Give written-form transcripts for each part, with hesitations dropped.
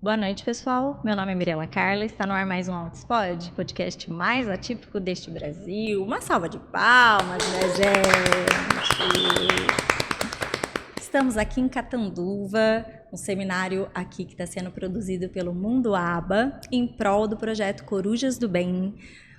Boa noite, pessoal. Meu nome é Mirela Carla, está no ar mais um Autospod, podcast mais atípico deste Brasil. Uma salva de palmas, minha gente! Estamos aqui em Catanduva, um seminário aqui que está sendo produzido pelo Mundo Aba, em prol do projeto Corujas do Bem,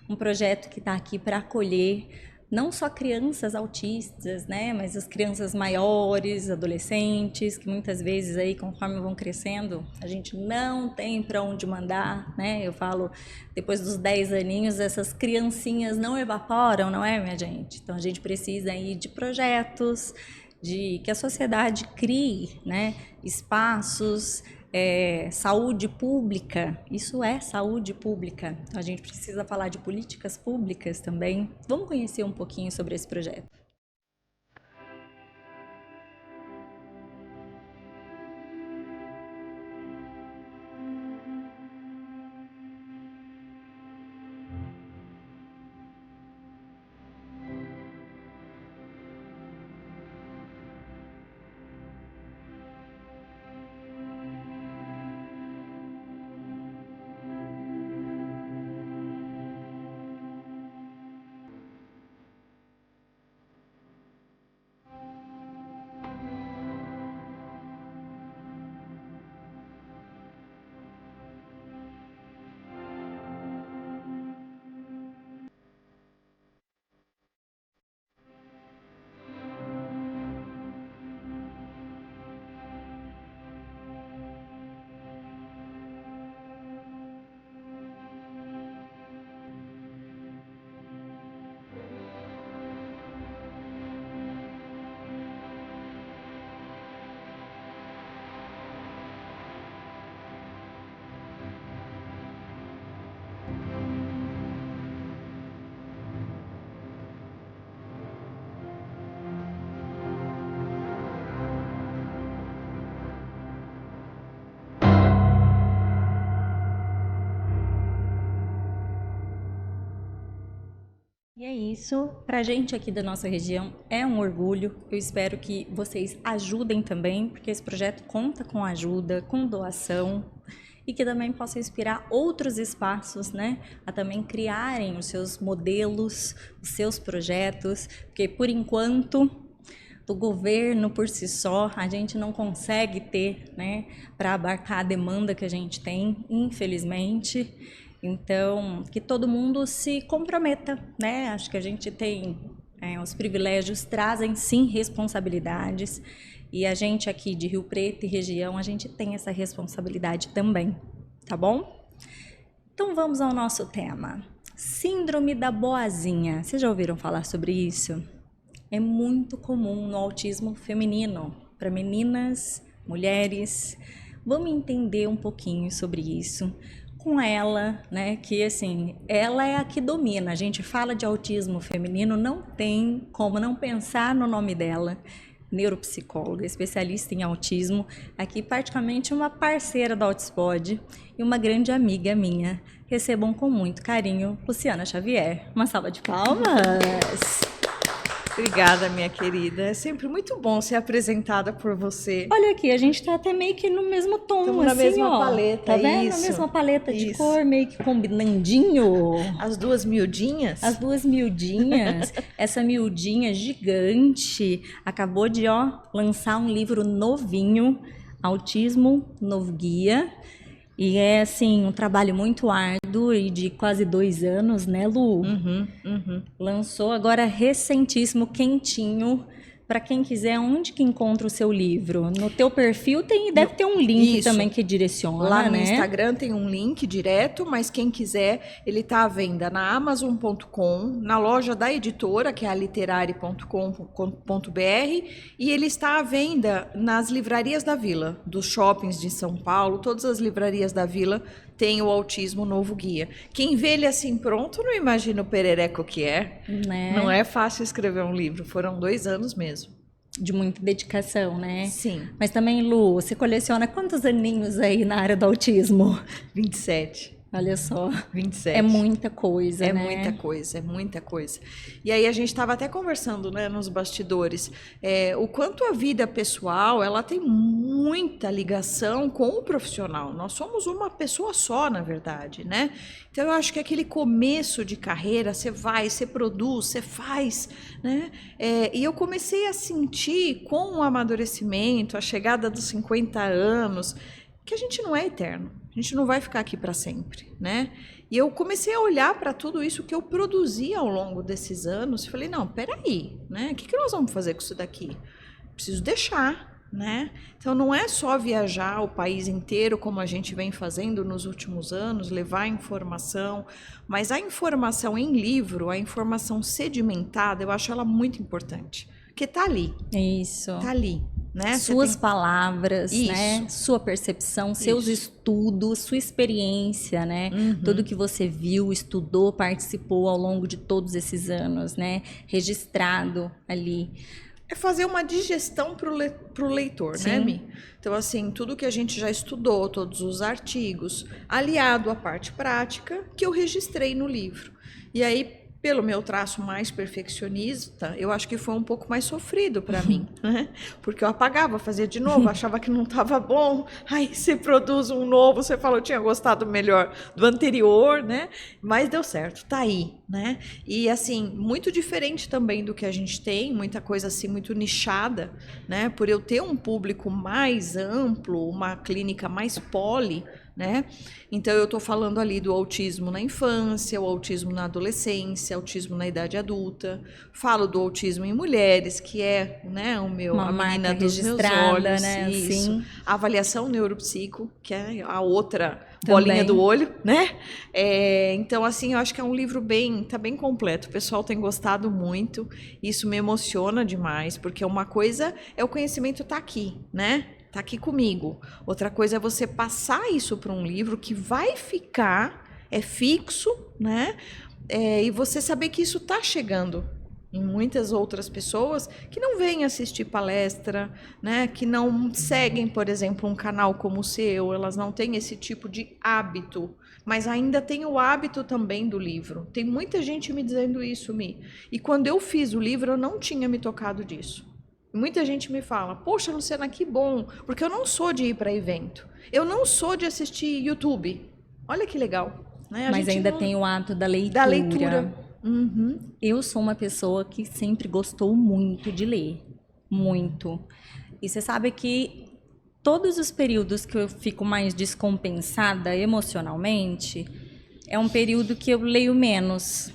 um projeto que está aqui para acolher não só crianças autistas, né, mas as crianças maiores, adolescentes, que muitas vezes aí, conforme vão crescendo, a gente não tem para onde mandar, né? Eu falo, depois dos 10 aninhos, essas criancinhas não evaporam, não é, minha gente? Então a gente precisa aí de projetos, de que a sociedade crie, né, espaços, saúde pública, isso é saúde pública. Então a gente precisa falar de políticas públicas também. Vamos conhecer um pouquinho sobre esse projeto. E é isso, pra gente aqui da nossa região é um orgulho. Eu espero que vocês ajudem também, porque esse projeto conta com ajuda, com doação, e que também possa inspirar outros espaços, né, a também criarem os seus modelos, os seus projetos, porque por enquanto do governo por si só, a gente não consegue ter, né, para abarcar a demanda que a gente tem, infelizmente. Então, que todo mundo se comprometa, né? Acho que a gente tem, os privilégios trazem sim responsabilidades, e a gente aqui de Rio Preto e região, a gente tem essa responsabilidade também, tá bom? Então vamos ao nosso tema. Síndrome da boazinha. Vocês já ouviram falar sobre isso? É muito comum no autismo feminino, para meninas, mulheres. Vamos entender um pouquinho sobre isso com ela, né? Que assim, ela é a que domina. A gente fala de autismo feminino, não tem como não pensar no nome dela. Neuropsicóloga, especialista em autismo, aqui praticamente uma parceira da Autospod e uma grande amiga minha. Recebam com muito carinho Luciana Xavier. Uma salva de palmas! Obrigada, minha querida. É sempre muito bom ser apresentada por você. Olha aqui, a gente tá até meio que no mesmo tom, Estamos assim, na mesma ó. paleta, Tá vendo? isso. Na mesma paleta de Isso. cor, meio que combinandinho. As duas miudinhas? As duas miudinhas. Essa miudinha gigante acabou de, lançar um livro novinho, Autismo Novo Guia. E é, assim, um trabalho muito árduo e de quase 2 anos, né, Lu? Lançou agora recentíssimo, quentinho. Para quem quiser, onde que encontra o seu livro? No teu perfil deve ter um link Isso. também que direciona, Lá no né? Instagram tem um link direto, mas quem quiser, ele está à venda na Amazon.com, na loja da editora, que é a literare.com.br, e ele está à venda nas livrarias da Vila, dos shoppings de São Paulo, todas as livrarias da Vila tem o Autismo Novo Guia. Quem vê ele assim pronto não imagina o perereco que é. Né? Não é fácil escrever um livro, foram 2 anos mesmo. De muita dedicação, né? Sim. Mas também, Lu, você coleciona quantos aninhos aí na área do autismo? 27. Olha só. 27. É muita coisa, É né? muita coisa, é muita coisa. E aí a gente estava até conversando, né, nos bastidores, o quanto a vida pessoal, ela tem muita ligação com o profissional. Nós somos uma pessoa só, na verdade, né? Então eu acho que aquele começo de carreira, você vai, você produz, você faz, né? E eu comecei a sentir com o amadurecimento, a chegada dos 50 anos, que a gente não é eterno. A gente não vai ficar aqui para sempre, né? E eu comecei a olhar para tudo isso que eu produzi ao longo desses anos e falei, não, peraí, né? O que nós vamos fazer com isso daqui? Preciso deixar, né? Então não é só viajar o país inteiro como a gente vem fazendo nos últimos anos, levar informação, mas a informação em livro, a informação sedimentada, eu acho ela muito importante, porque tá ali. Isso. Tá ali. Né? Suas palavras, isso. né? Sua percepção, seus estudos, sua experiência, né? Tudo que você viu, estudou, participou ao longo de todos esses anos, né? Registrado ali. É fazer uma digestão para o leitor, Sim. né, Mi? Então, assim, tudo que a gente já estudou, todos os artigos, aliado à parte prática, que eu registrei no livro. E aí, pelo meu traço mais perfeccionista, eu acho que foi um pouco mais sofrido para mim, né? Porque eu apagava, fazia de novo, achava que não estava bom, aí você produz um novo, você fala, eu tinha gostado melhor do anterior, né? Mas deu certo, tá aí, né? E assim, muito diferente também do que a gente tem, muita coisa assim, muito nichada, né? Por eu ter um público mais amplo, uma clínica mais poli, né? Então eu estou falando ali do autismo na infância, o autismo na adolescência, autismo na idade adulta. Falo do autismo em mulheres, que é, né, a menina dos meus olhos, né? Isso. Assim. A avaliação neuropsico, que é a outra bolinha do olho, né? Então assim, eu acho que é um livro tá bem completo. O pessoal tem gostado muito. Isso me emociona demais, porque uma coisa é o conhecimento tá aqui, né? Tá aqui comigo. Outra coisa é você passar isso para um livro que vai ficar, é fixo, né? E você saber que isso está chegando em muitas outras pessoas que não vêm assistir palestra, né? Que não seguem, por exemplo, um canal como o seu, elas não têm esse tipo de hábito, mas ainda tem o hábito também do livro. Tem muita gente me dizendo isso, Mi. E quando eu fiz o livro, eu não tinha me tocado disso. Muita gente me fala, poxa, Luciana, que bom, porque eu não sou de ir para evento, eu não sou de assistir YouTube. Olha que legal. Né? Mas ainda tem o hábito da leitura. Da leitura. Uhum. Eu sou uma pessoa que sempre gostou muito de ler, muito. E você sabe que todos os períodos que eu fico mais descompensada emocionalmente, é um período que eu leio menos.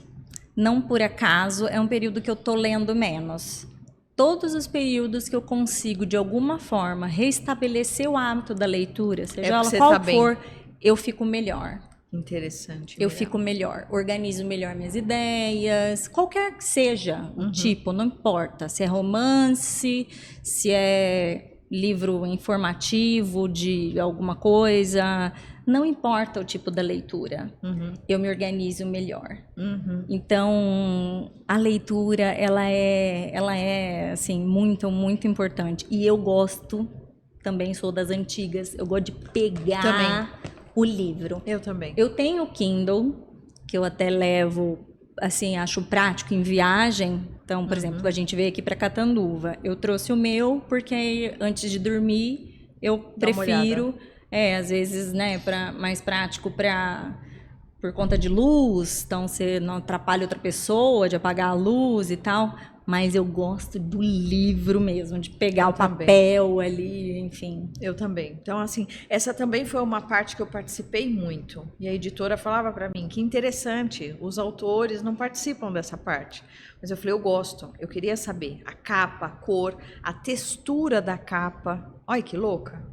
Não por acaso, é um período que eu tô lendo menos. Todos os períodos que eu consigo, de alguma forma, restabelecer o hábito da leitura, seja ela qual for, eu fico melhor. Interessante. Eu fico melhor, organizo melhor minhas ideias, qualquer que seja o tipo, não importa. Se é romance, se é livro informativo de alguma coisa, não importa o tipo da leitura, eu me organizo melhor. Então, a leitura, ela é assim, muito, muito importante. E eu gosto, também sou das antigas, eu gosto de pegar o livro. Eu também. Eu tenho o Kindle, que eu até levo, assim, acho prático em viagem. Então, por exemplo, a gente veio aqui para Catanduva. Eu trouxe o meu, porque antes de dormir, eu prefiro... às vezes, né, mais prático por conta de luz, então você não atrapalha outra pessoa de apagar a luz e tal, mas eu gosto do livro mesmo, de pegar o papel ali, enfim. Eu também. Então, assim, essa também foi uma parte que eu participei muito. E a editora falava para mim, que interessante, os autores não participam dessa parte. Mas eu falei, eu gosto, eu queria saber a capa, a cor, a textura da capa. Olha que louca.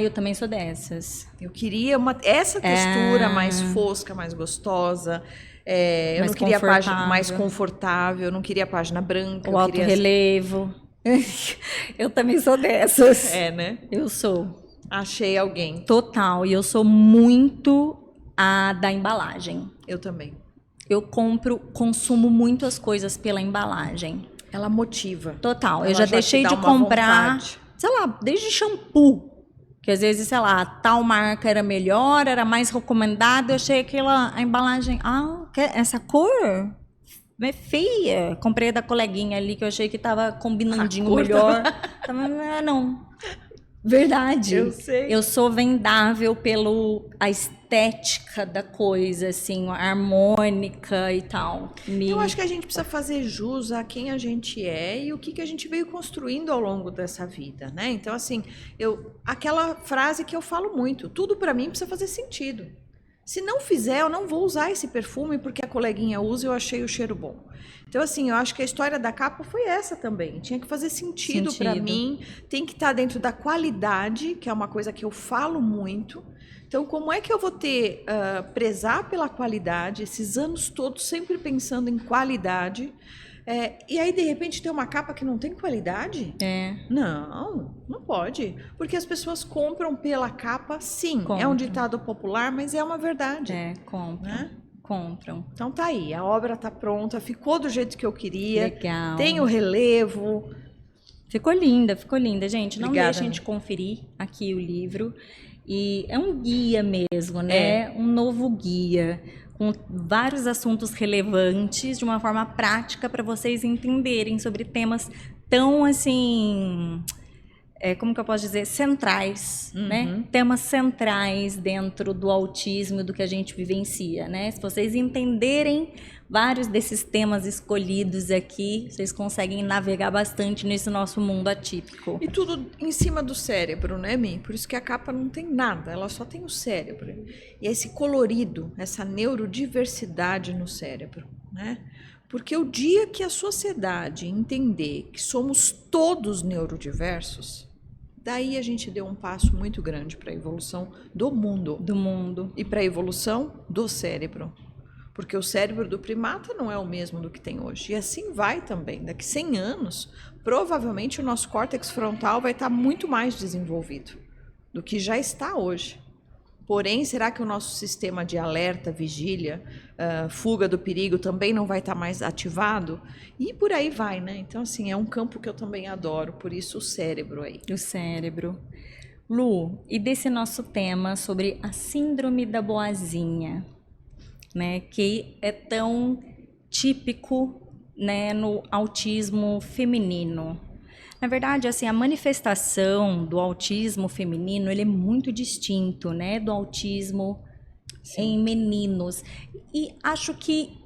Eu também sou dessas. Eu queria essa textura mais fosca, mais gostosa. Eu não queria a página mais confortável, eu não queria a página branca. O alto relevo. Eu também sou dessas. Né? Eu sou. Achei alguém. Total. E eu sou muito a da embalagem. Eu também. Eu consumo muito as coisas pela embalagem. Ela motiva. Total. Eu já deixei de comprar, sei lá, desde shampoo. Que às vezes, sei lá, tal marca era melhor, era mais recomendada, eu achei aquela a embalagem, essa cor é feia. Comprei da coleguinha ali que eu achei que tava combinandinho melhor. Não. Verdade. Eu sei. Eu sou vendável a estética da coisa, assim, harmônica e tal. Eu acho que a gente precisa fazer jus a quem a gente é e o que a gente veio construindo ao longo dessa vida, né? Então, assim, aquela frase que eu falo muito, tudo para mim precisa fazer sentido. Se não fizer, eu não vou usar esse perfume porque a coleguinha usa e eu achei o cheiro bom. Então, assim, eu acho que a história da capa foi essa também. Tinha que fazer sentido para mim, tem que estar dentro da qualidade, que é uma coisa que eu falo muito. Então, como é que eu vou prezar pela qualidade, esses anos todos sempre pensando em qualidade, e aí, de repente, tem uma capa que não tem qualidade? Não pode. Porque as pessoas compram pela capa, sim. É um ditado popular, mas é uma verdade. Compram. Né? Compram. Então tá aí, a obra tá pronta, ficou do jeito que eu queria. Legal. Tem o relevo. Ficou linda, gente. Não deixem de conferir aqui o livro. E é um guia mesmo, né? Um novo guia, com vários assuntos relevantes, de uma forma prática, para vocês entenderem sobre temas tão, assim, como que eu posso dizer? Centrais, né? Temas centrais dentro do autismo e do que a gente vivencia, né? Se vocês entenderem vários desses temas escolhidos aqui, vocês conseguem navegar bastante nesse nosso mundo atípico. E tudo em cima do cérebro, né, Mi? Por isso que a capa não tem nada, ela só tem o cérebro. E esse colorido, essa neurodiversidade no cérebro, né? Porque o dia que a sociedade entender que somos todos neurodiversos, daí a gente deu um passo muito grande para a evolução do mundo. E para a evolução do cérebro. Porque o cérebro do primata não é o mesmo do que tem hoje. E assim vai também. Daqui 100 anos, provavelmente o nosso córtex frontal vai estar muito mais desenvolvido do que já está hoje. Porém, será que o nosso sistema de alerta, vigília, fuga do perigo também não vai estar mais ativado? E por aí vai, né? Então, assim, é um campo que eu também adoro. Por isso, o cérebro aí. O cérebro. Lu, e desse nosso tema sobre a síndrome da boazinha, né, que é tão típico, né, no autismo feminino. Na verdade, assim, a manifestação do autismo feminino, ele é muito distinto, né, do autismo em meninos. E acho que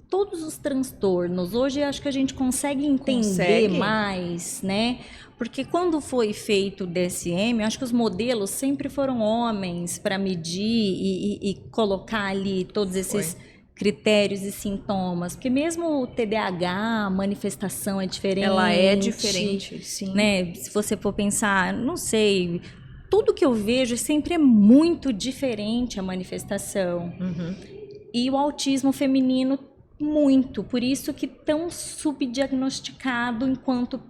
todos os transtornos, hoje acho que a gente consegue entender mais, né? Porque quando foi feito o DSM, acho que os modelos sempre foram homens para medir e colocar ali todos esses critérios e sintomas. Porque mesmo o TDAH, a manifestação é diferente. Ela é diferente, sim. Né? Se você for pensar, não sei, tudo que eu vejo sempre é muito diferente a manifestação. E o autismo feminino, muito. Por isso que tão subdiagnosticado enquanto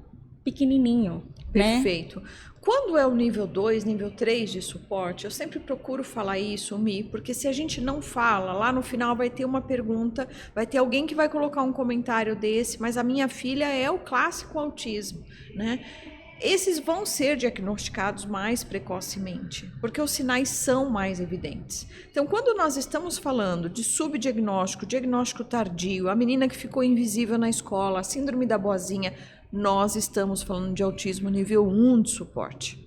pequenininho. Perfeito. Né? Quando é o nível 2, nível 3 de suporte, eu sempre procuro falar isso, Mi, porque se a gente não fala, lá no final vai ter uma pergunta, vai ter alguém que vai colocar um comentário desse, mas a minha filha é o clássico autismo, né? Esses vão ser diagnosticados mais precocemente, porque os sinais são mais evidentes. Então, quando nós estamos falando de subdiagnóstico, diagnóstico tardio, a menina que ficou invisível na escola, a síndrome da boazinha, nós estamos falando de autismo nível 1 de suporte.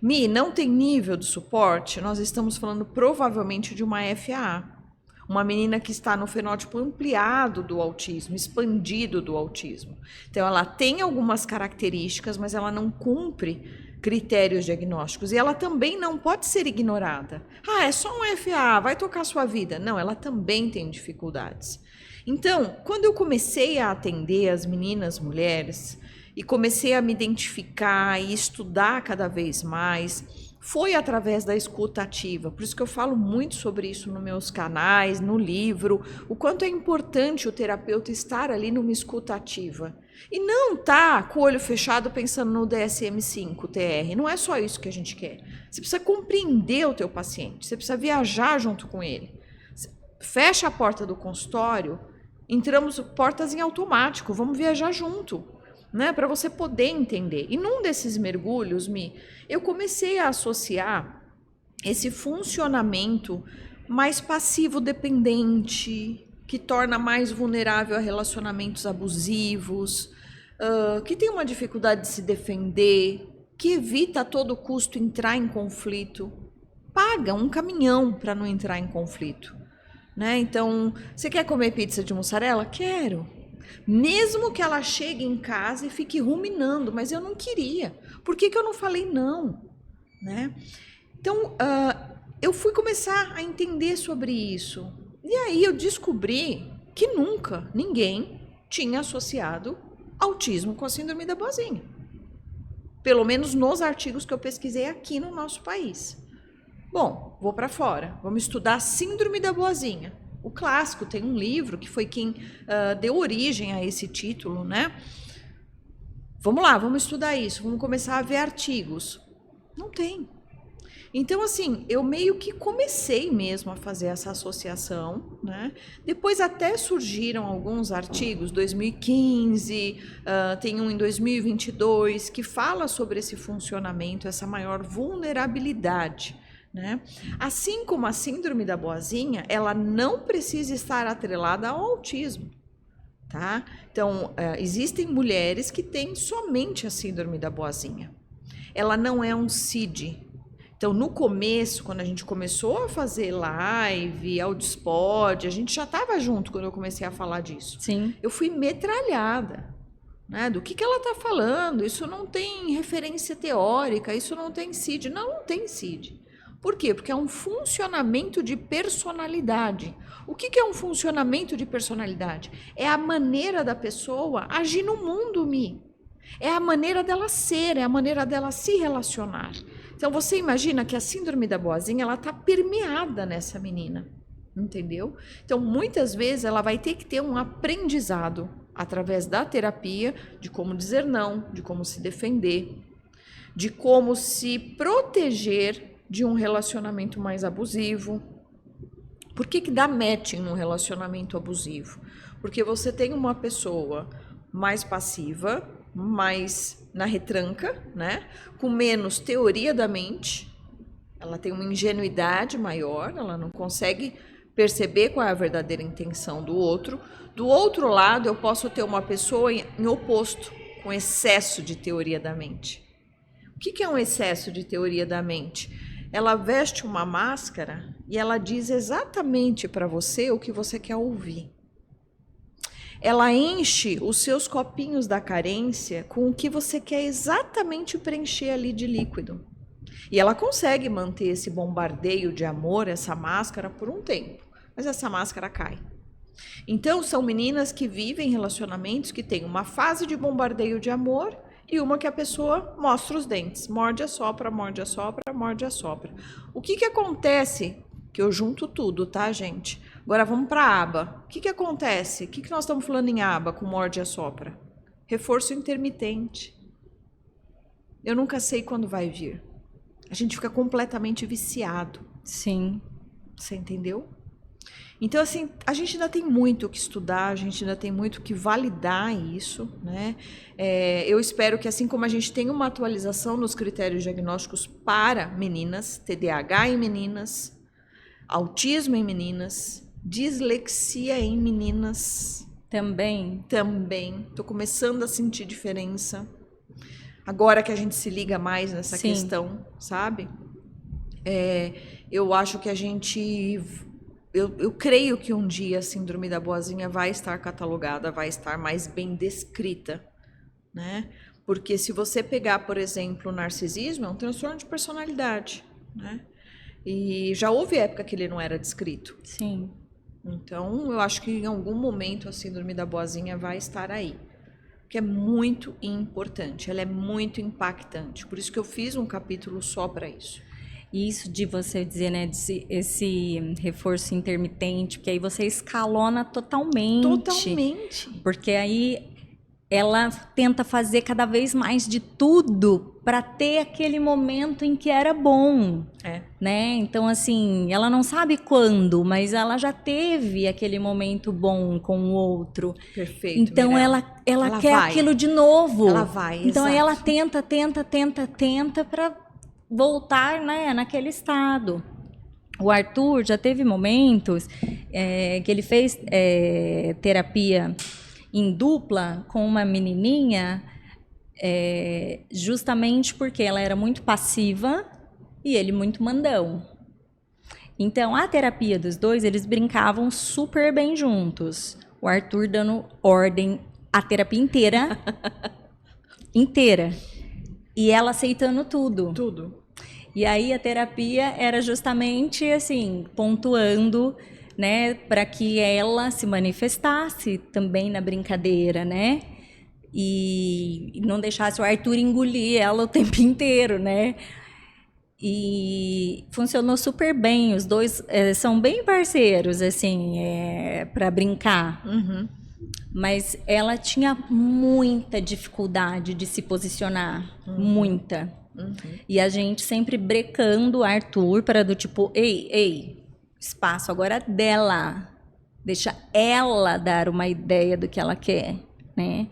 Mi, não tem nível de suporte, nós estamos falando provavelmente de uma FAA. Uma menina que está no fenótipo ampliado do autismo, expandido do autismo. Então, ela tem algumas características, mas ela não cumpre critérios diagnósticos. E ela também não pode ser ignorada. É só um FA, vai tocar sua vida. Não, ela também tem dificuldades. Então, quando eu comecei a atender as meninas, mulheres, e comecei a me identificar e estudar cada vez mais, foi através da escuta ativa. Por isso que eu falo muito sobre isso nos meus canais, no livro, o quanto é importante o terapeuta estar ali numa escuta ativa. E não tá com o olho fechado pensando no DSM-5, TR. Não é só isso que a gente quer. Você precisa compreender o teu paciente, você precisa viajar junto com ele. Fecha a porta do consultório, entramos portas em automático, vamos viajar junto. né? Para você poder entender. E num desses mergulhos, eu comecei a associar esse funcionamento mais passivo-dependente, que torna mais vulnerável a relacionamentos abusivos, que tem uma dificuldade de se defender, que evita a todo custo entrar em conflito, paga um caminhão para não entrar em conflito, né? Então, você quer comer pizza de mussarela? Quero. Mesmo que ela chegue em casa e fique ruminando, mas eu não queria. Por que eu não falei não, né? Então, eu fui começar a entender sobre isso. E aí eu descobri que nunca ninguém tinha associado autismo com a síndrome da boazinha. Pelo menos nos artigos que eu pesquisei aqui no nosso país. Bom, vou para fora. Vamos estudar a síndrome da boazinha. O clássico, tem um livro que foi quem deu origem a esse título, né? Vamos lá, vamos estudar isso. Vamos começar a ver artigos. Não tem. Então, assim, eu meio que comecei mesmo a fazer essa associação, né? Depois até surgiram alguns artigos, 2015, tem um em 2022, que fala sobre esse funcionamento, essa maior vulnerabilidade, né? Assim como a síndrome da boazinha, ela não precisa estar atrelada ao autismo, tá? Então, existem mulheres que têm somente a síndrome da boazinha. Ela não é um CID. Então, no começo, quando a gente começou a fazer live, Audispod, a gente já estava junto quando eu comecei a falar disso. Sim. Eu fui metralhada, né? Do que ela está falando? Isso não tem referência teórica, isso não tem CID. Não tem CID. Por quê? Porque é um funcionamento de personalidade. O que é um funcionamento de personalidade? É a maneira da pessoa agir no mundo, É a maneira dela ser, é a maneira dela se relacionar. Então, você imagina que a síndrome da boazinha, ela está permeada nessa menina, entendeu? Então, muitas vezes, ela vai ter que ter um aprendizado através da terapia de como dizer não, de como se defender, de como se proteger de um relacionamento mais abusivo. Por que dá matching num relacionamento abusivo? Porque você tem uma pessoa mais passiva, mais na retranca, né? Com menos teoria da mente, ela tem uma ingenuidade maior, ela não consegue perceber qual é a verdadeira intenção do outro. Do outro lado, eu posso ter uma pessoa em oposto, com excesso de teoria da mente. O que é um excesso de teoria da mente? Ela veste uma máscara e ela diz exatamente para você o que você quer ouvir. Ela enche os seus copinhos da carência com o que você quer exatamente preencher ali de líquido. E ela consegue manter esse bombardeio de amor, essa máscara, por um tempo. Mas essa máscara cai. Então, são meninas que vivem relacionamentos que têm uma fase de bombardeio de amor e uma que a pessoa mostra os dentes. Morde, assopra, morde, assopra, morde, assopra. O que acontece? Que eu junto tudo, tá, gente? Agora vamos para a aba. O que acontece? O que nós estamos falando em aba com morde e assopra? Reforço intermitente. Eu nunca sei quando vai vir. A gente fica completamente viciado. Sim. Você entendeu? Então, assim, a gente ainda tem muito o que estudar, a gente ainda tem muito o que validar isso, né? Eu espero que, assim como a gente tem uma atualização nos critérios diagnósticos para meninas, TDAH em meninas, autismo em meninas, dislexia em meninas. Também. Estou começando a sentir diferença. Agora que a gente se liga mais nessa Sim. questão, sabe? Eu acho que a gente... Eu creio que um dia a síndrome da boazinha vai estar catalogada, vai estar mais bem descrita, né? Porque se você pegar, por exemplo, o narcisismo, é um transtorno de personalidade, né? E já houve época que ele não era descrito. Sim. Então, eu acho que em algum momento a síndrome da boazinha vai estar aí. Que é muito importante, ela é muito impactante. Por isso que eu fiz um capítulo só para isso. Isso de você dizer, né, esse reforço intermitente, porque aí você escalona totalmente. Totalmente. Porque aí ela tenta fazer cada vez mais de tudo para ter aquele momento em que era bom, É. né? Então, assim, ela não sabe quando, mas ela já teve aquele momento bom com o outro. Perfeito, Então, Mirella. ela quer vai. aquilo de novo. Ela vai, então, aí exato. ela tenta para voltar, né, naquele estado. O Arthur já teve momentos que ele fez terapia em dupla com uma menininha, justamente porque ela era muito passiva e ele muito mandão. Então, a terapia dos dois, eles brincavam super bem juntos. O Arthur dando ordem a terapia inteira. E ela aceitando tudo. Tudo. E aí a terapia era justamente assim, pontuando, né, para que ela se manifestasse também na brincadeira, né? E não deixasse o Arthur engolir ela o tempo inteiro, né? E funcionou super bem. Os dois são bem parceiros, assim, para brincar. Uhum. Mas ela tinha muita dificuldade de se posicionar, muita. Uhum. E a gente sempre brecando o Arthur para do tipo, ei, espaço agora é dela. Deixa ela dar uma ideia do que ela quer, né?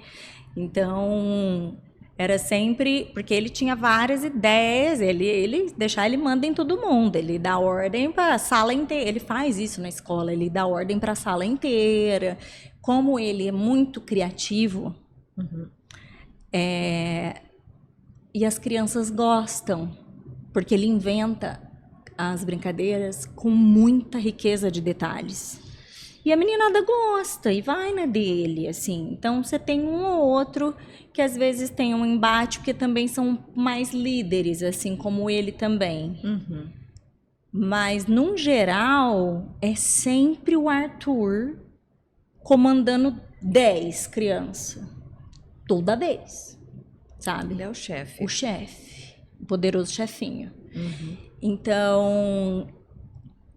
Então, era sempre... Porque ele tinha várias ideias, ele manda em todo mundo. Ele dá ordem para a sala inteira. Ele faz isso na escola, ele dá ordem para a sala inteira. Como ele é muito criativo... Uhum. E as crianças gostam, porque ele inventa as brincadeiras com muita riqueza de detalhes. E a meninada gosta e vai na dele, assim. Então, você tem um ou outro que às vezes tem um embate, porque também são mais líderes, assim como ele também. Uhum. Mas, num geral, é sempre o Arthur comandando 10 crianças. Toda vez. Sabe? Ele é o chefe. O chefe, o poderoso chefinho. Uhum. Então,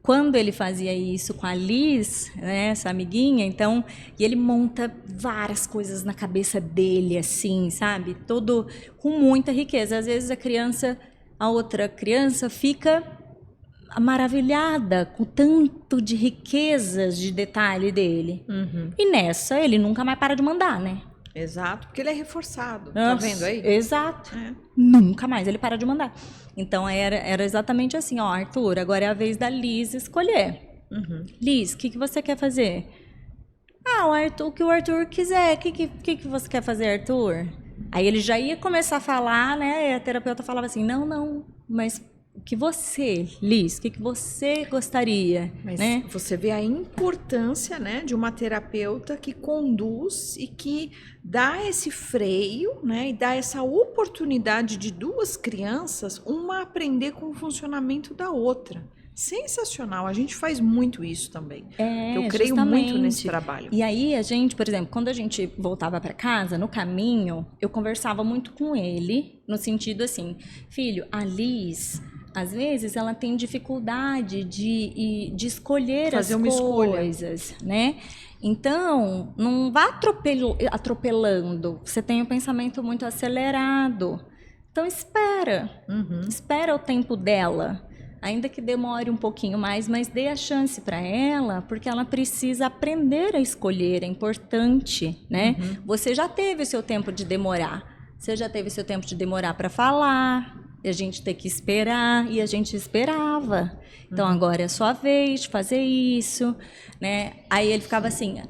quando ele fazia isso com a Liz, né, essa amiguinha, então, e ele monta várias coisas na cabeça dele, assim, sabe? Todo com muita riqueza. Às vezes a outra criança fica maravilhada com o tanto de riquezas de detalhe dele. Uhum. E nessa, ele nunca mais para de mandar, né? Exato, porque ele é reforçado. Nossa, tá vendo aí? Exato. É. Nunca mais ele para de mandar. Então era exatamente assim, ó, Arthur, agora é a vez da Liz escolher. Uhum. Liz, o que você quer fazer? Ah, o que o Arthur quiser. O que você quer fazer, Arthur? Aí ele já ia começar a falar, né? E a terapeuta falava assim, não, mas o que você, Liz, o que você gostaria, Mas né? você vê a importância, né, de uma terapeuta que conduz e que dá esse freio, né, e dá essa oportunidade de duas crianças, uma aprender com o funcionamento da outra. Sensacional, a gente faz muito isso também. Eu creio muito nesse trabalho. E aí a gente, por exemplo, quando a gente voltava para casa, no caminho, eu conversava muito com ele, no sentido assim, filho, a Liz, às vezes ela tem dificuldade de escolher Fazer as uma coisas, né? Então, não vá atropelando. Você tem um pensamento muito acelerado. Então, espera o tempo dela. Ainda que demore um pouquinho mais, mas dê a chance para ela, porque ela precisa aprender a escolher, é importante, né? Você já teve o seu tempo de demorar. Você já teve o seu tempo de demorar para falar, e a gente ter que esperar, e a gente esperava. Então, agora é a sua vez de fazer isso, né? Aí ele ficava assim,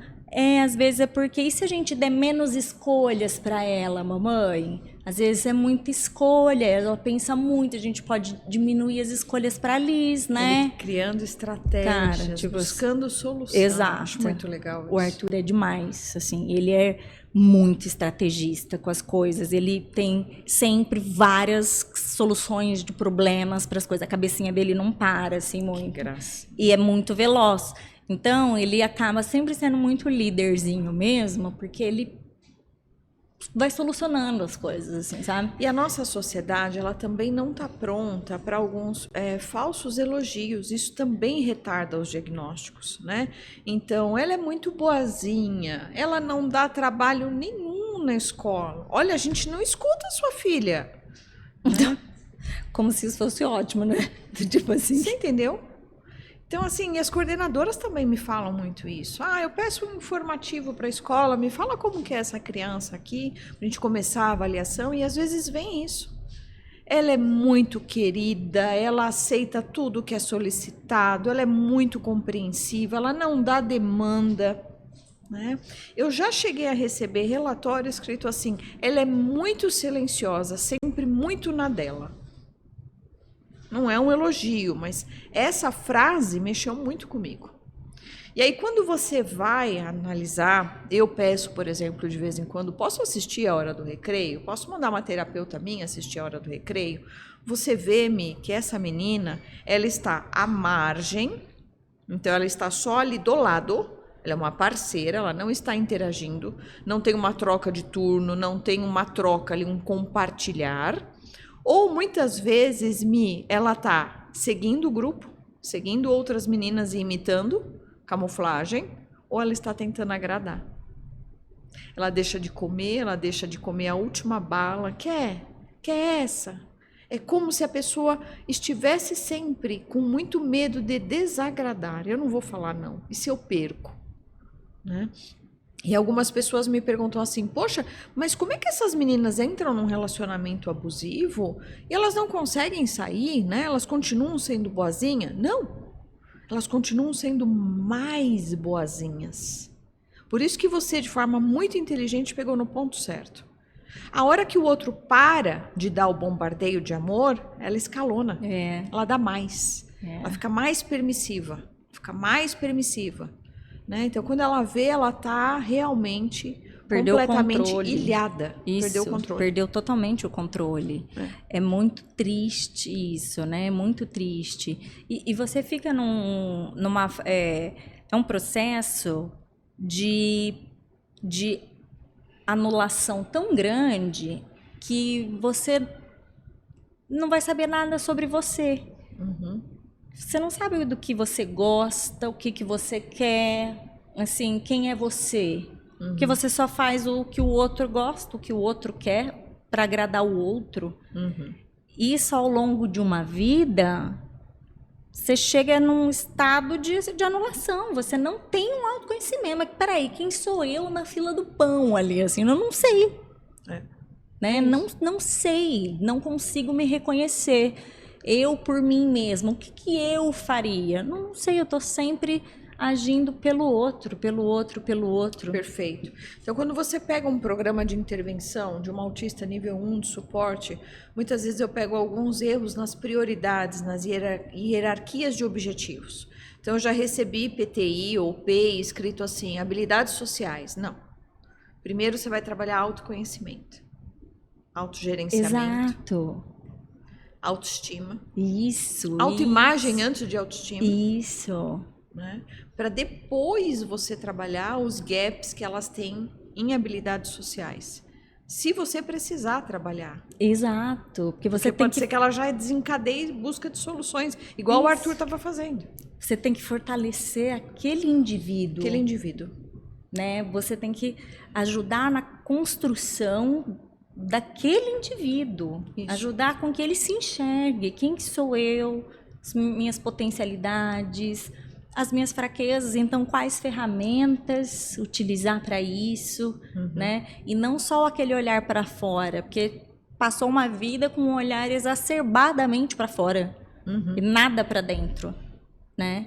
às vezes é porque, e se a gente der menos escolhas para ela, mamãe? Às vezes é muita escolha, ela pensa muito, a gente pode diminuir as escolhas para a Liz, né? Ele criando estratégias, Cara, tipo, buscando solução. Exato. Acho muito legal isso. O Arthur é demais, assim, ele é muito estrategista com as coisas, ele tem sempre várias soluções de problemas para as coisas, a cabecinha dele não para, assim, muito. Que graça. E é muito veloz. Então, ele acaba sempre sendo muito líderzinho mesmo, porque ele vai solucionando as coisas, assim, sabe? E a nossa sociedade, ela também não está pronta para alguns falsos elogios. Isso também retarda os diagnósticos, né? Então, ela é muito boazinha, ela não dá trabalho nenhum na escola. Olha, a gente não escuta a sua filha. Né? Como se isso fosse ótimo, né? Tipo assim. Você entendeu? Então, assim, as coordenadoras também me falam muito isso. Ah, eu peço um informativo para a escola, me fala como que é essa criança aqui, para a gente começar a avaliação, e às vezes vem isso. Ela é muito querida, ela aceita tudo que é solicitado, ela é muito compreensiva, ela não dá demanda, né? Eu já cheguei a receber relatório escrito assim, ela é muito silenciosa, sempre muito na dela. Não é um elogio, mas essa frase mexeu muito comigo. E aí, quando você vai analisar, eu peço, por exemplo, de vez em quando, posso assistir a hora do recreio? Posso mandar uma terapeuta minha assistir a hora do recreio? Você vê-me que essa menina, ela está à margem, então ela está só ali do lado, ela é uma parceira, ela não está interagindo, não tem uma troca de turno, não tem uma troca ali, um compartilhar. Ou muitas vezes ela está seguindo o grupo, seguindo outras meninas e imitando, camuflagem, ou ela está tentando agradar. Ela deixa de comer a última bala. Quer essa? É como se a pessoa estivesse sempre com muito medo de desagradar. Eu não vou falar não, e se eu perco? Né? E algumas pessoas me perguntam assim, poxa, mas como é que essas meninas entram num relacionamento abusivo e elas não conseguem sair, né? Elas continuam sendo boazinhas? Não, elas continuam sendo mais boazinhas. Por isso que você, de forma muito inteligente, pegou no ponto certo. A hora que o outro para de dar o bombardeio de amor, ela escalona, ela dá mais, ela fica mais permissiva, Né? Então, quando ela vê, ela está realmente Perdeu completamente o controle. ilhada. Isso, perdeu o controle. Perdeu totalmente o controle. É muito triste isso, né? É muito triste. E você fica é um processo de anulação tão grande que você não vai saber nada sobre você. Uhum. Você não sabe do que você gosta, o que você quer, assim, quem é você. Porque você só faz o que o outro gosta, o que o outro quer, para agradar o outro. Isso ao longo de uma vida, você chega num estado de anulação. Você não tem um autoconhecimento. Mas peraí, quem sou eu na fila do pão ali? Assim, eu não sei. Né? Não sei, não consigo me reconhecer. Eu por mim mesma, o que eu faria? Não sei, eu estou sempre agindo pelo outro. Perfeito. Então, quando você pega um programa de intervenção de uma autista nível 1 de suporte, muitas vezes eu pego alguns erros nas prioridades, nas hierarquias de objetivos. Então, eu já recebi PTI ou PEI escrito assim, habilidades sociais. Não. Primeiro você vai trabalhar autoconhecimento, autogerenciamento. Exato. Autoestima. Isso. Autoimagem antes de autoestima. Isso. Né? Para depois você trabalhar os gaps que elas têm em habilidades sociais. Se você precisar trabalhar. Exato. Porque pode ser que ela já desencadeie busca de soluções, igual o Arthur estava fazendo. Você tem que fortalecer aquele indivíduo. Né? Você tem que ajudar na construção daquele indivíduo. Isso. Ajudar com que ele se enxergue. Quem sou eu? As minhas potencialidades, as minhas fraquezas. Então, quais ferramentas utilizar para isso? Né? E não só aquele olhar para fora. Porque passou uma vida com um olhar exacerbadamente para fora. E nada para dentro. Né?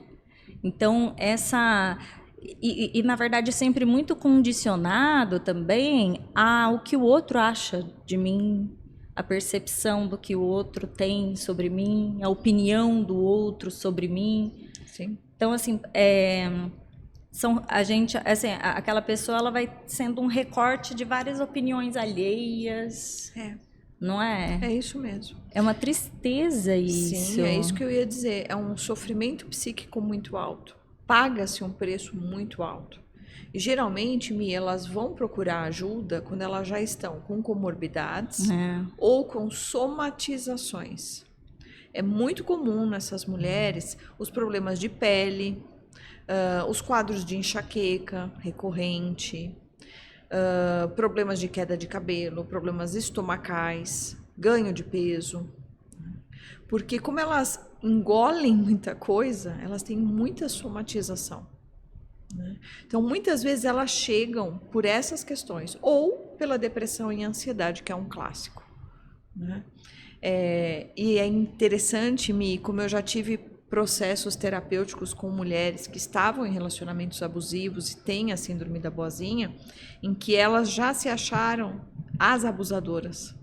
Então, essa... E, na verdade, sempre muito condicionado também ao que o outro acha de mim, a percepção do que o outro tem sobre mim, a opinião do outro sobre mim. Sim. Então, assim, aquela pessoa ela vai sendo um recorte de várias opiniões alheias. Não é? É isso mesmo. É uma tristeza isso. Sim, é isso que eu ia dizer. É um sofrimento psíquico muito alto. Paga-se um preço muito alto. E geralmente, elas vão procurar ajuda quando elas já estão com comorbidades ou com somatizações. É muito comum nessas mulheres os problemas de pele, os quadros de enxaqueca recorrente, problemas de queda de cabelo, problemas estomacais, ganho de peso. Porque como elas engolem muita coisa, elas têm muita somatização. Né? Então, muitas vezes elas chegam por essas questões, ou pela depressão e ansiedade, que é um clássico. Né? E é interessante, Mi, como eu já tive processos terapêuticos com mulheres que estavam em relacionamentos abusivos e têm a síndrome da boazinha, em que elas já se acharam as abusadoras.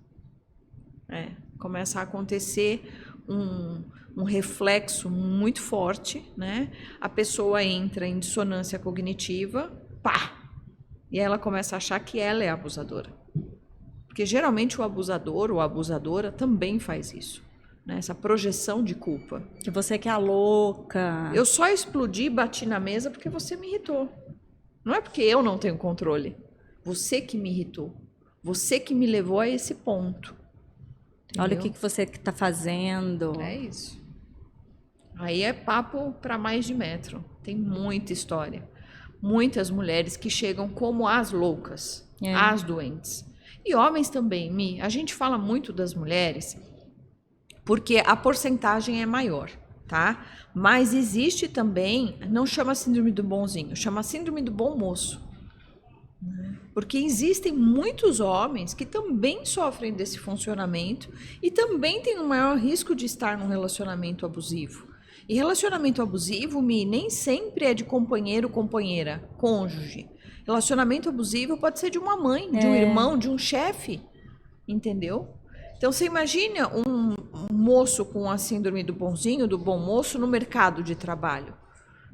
Começa a acontecer um reflexo muito forte, né? A pessoa entra em dissonância cognitiva, pá! E ela começa a achar que ela é a abusadora. Porque geralmente o abusador ou a abusadora também faz isso, né? Essa projeção de culpa. Que você que é a louca. Eu só explodi e bati na mesa porque você me irritou. Não é porque eu não tenho controle. Você que me irritou. Você que me levou a esse ponto. Entendeu? Olha o que você está fazendo. É isso. Aí é papo para mais de metro. Tem muita história. Muitas mulheres que chegam como as loucas, as doentes. E homens também, Mi. A gente fala muito das mulheres porque a porcentagem é maior, tá? Mas existe também, não chama síndrome do bonzinho, chama síndrome do bom moço. Porque existem muitos homens que também sofrem desse funcionamento e também têm um maior risco de estar num relacionamento abusivo. E relacionamento abusivo, Mi, nem sempre é de companheiro, companheira, cônjuge. Relacionamento abusivo pode ser de uma mãe, de um irmão, de um chefe, entendeu? Então, você imagina um moço com a síndrome do bonzinho, do bom moço, no mercado de trabalho.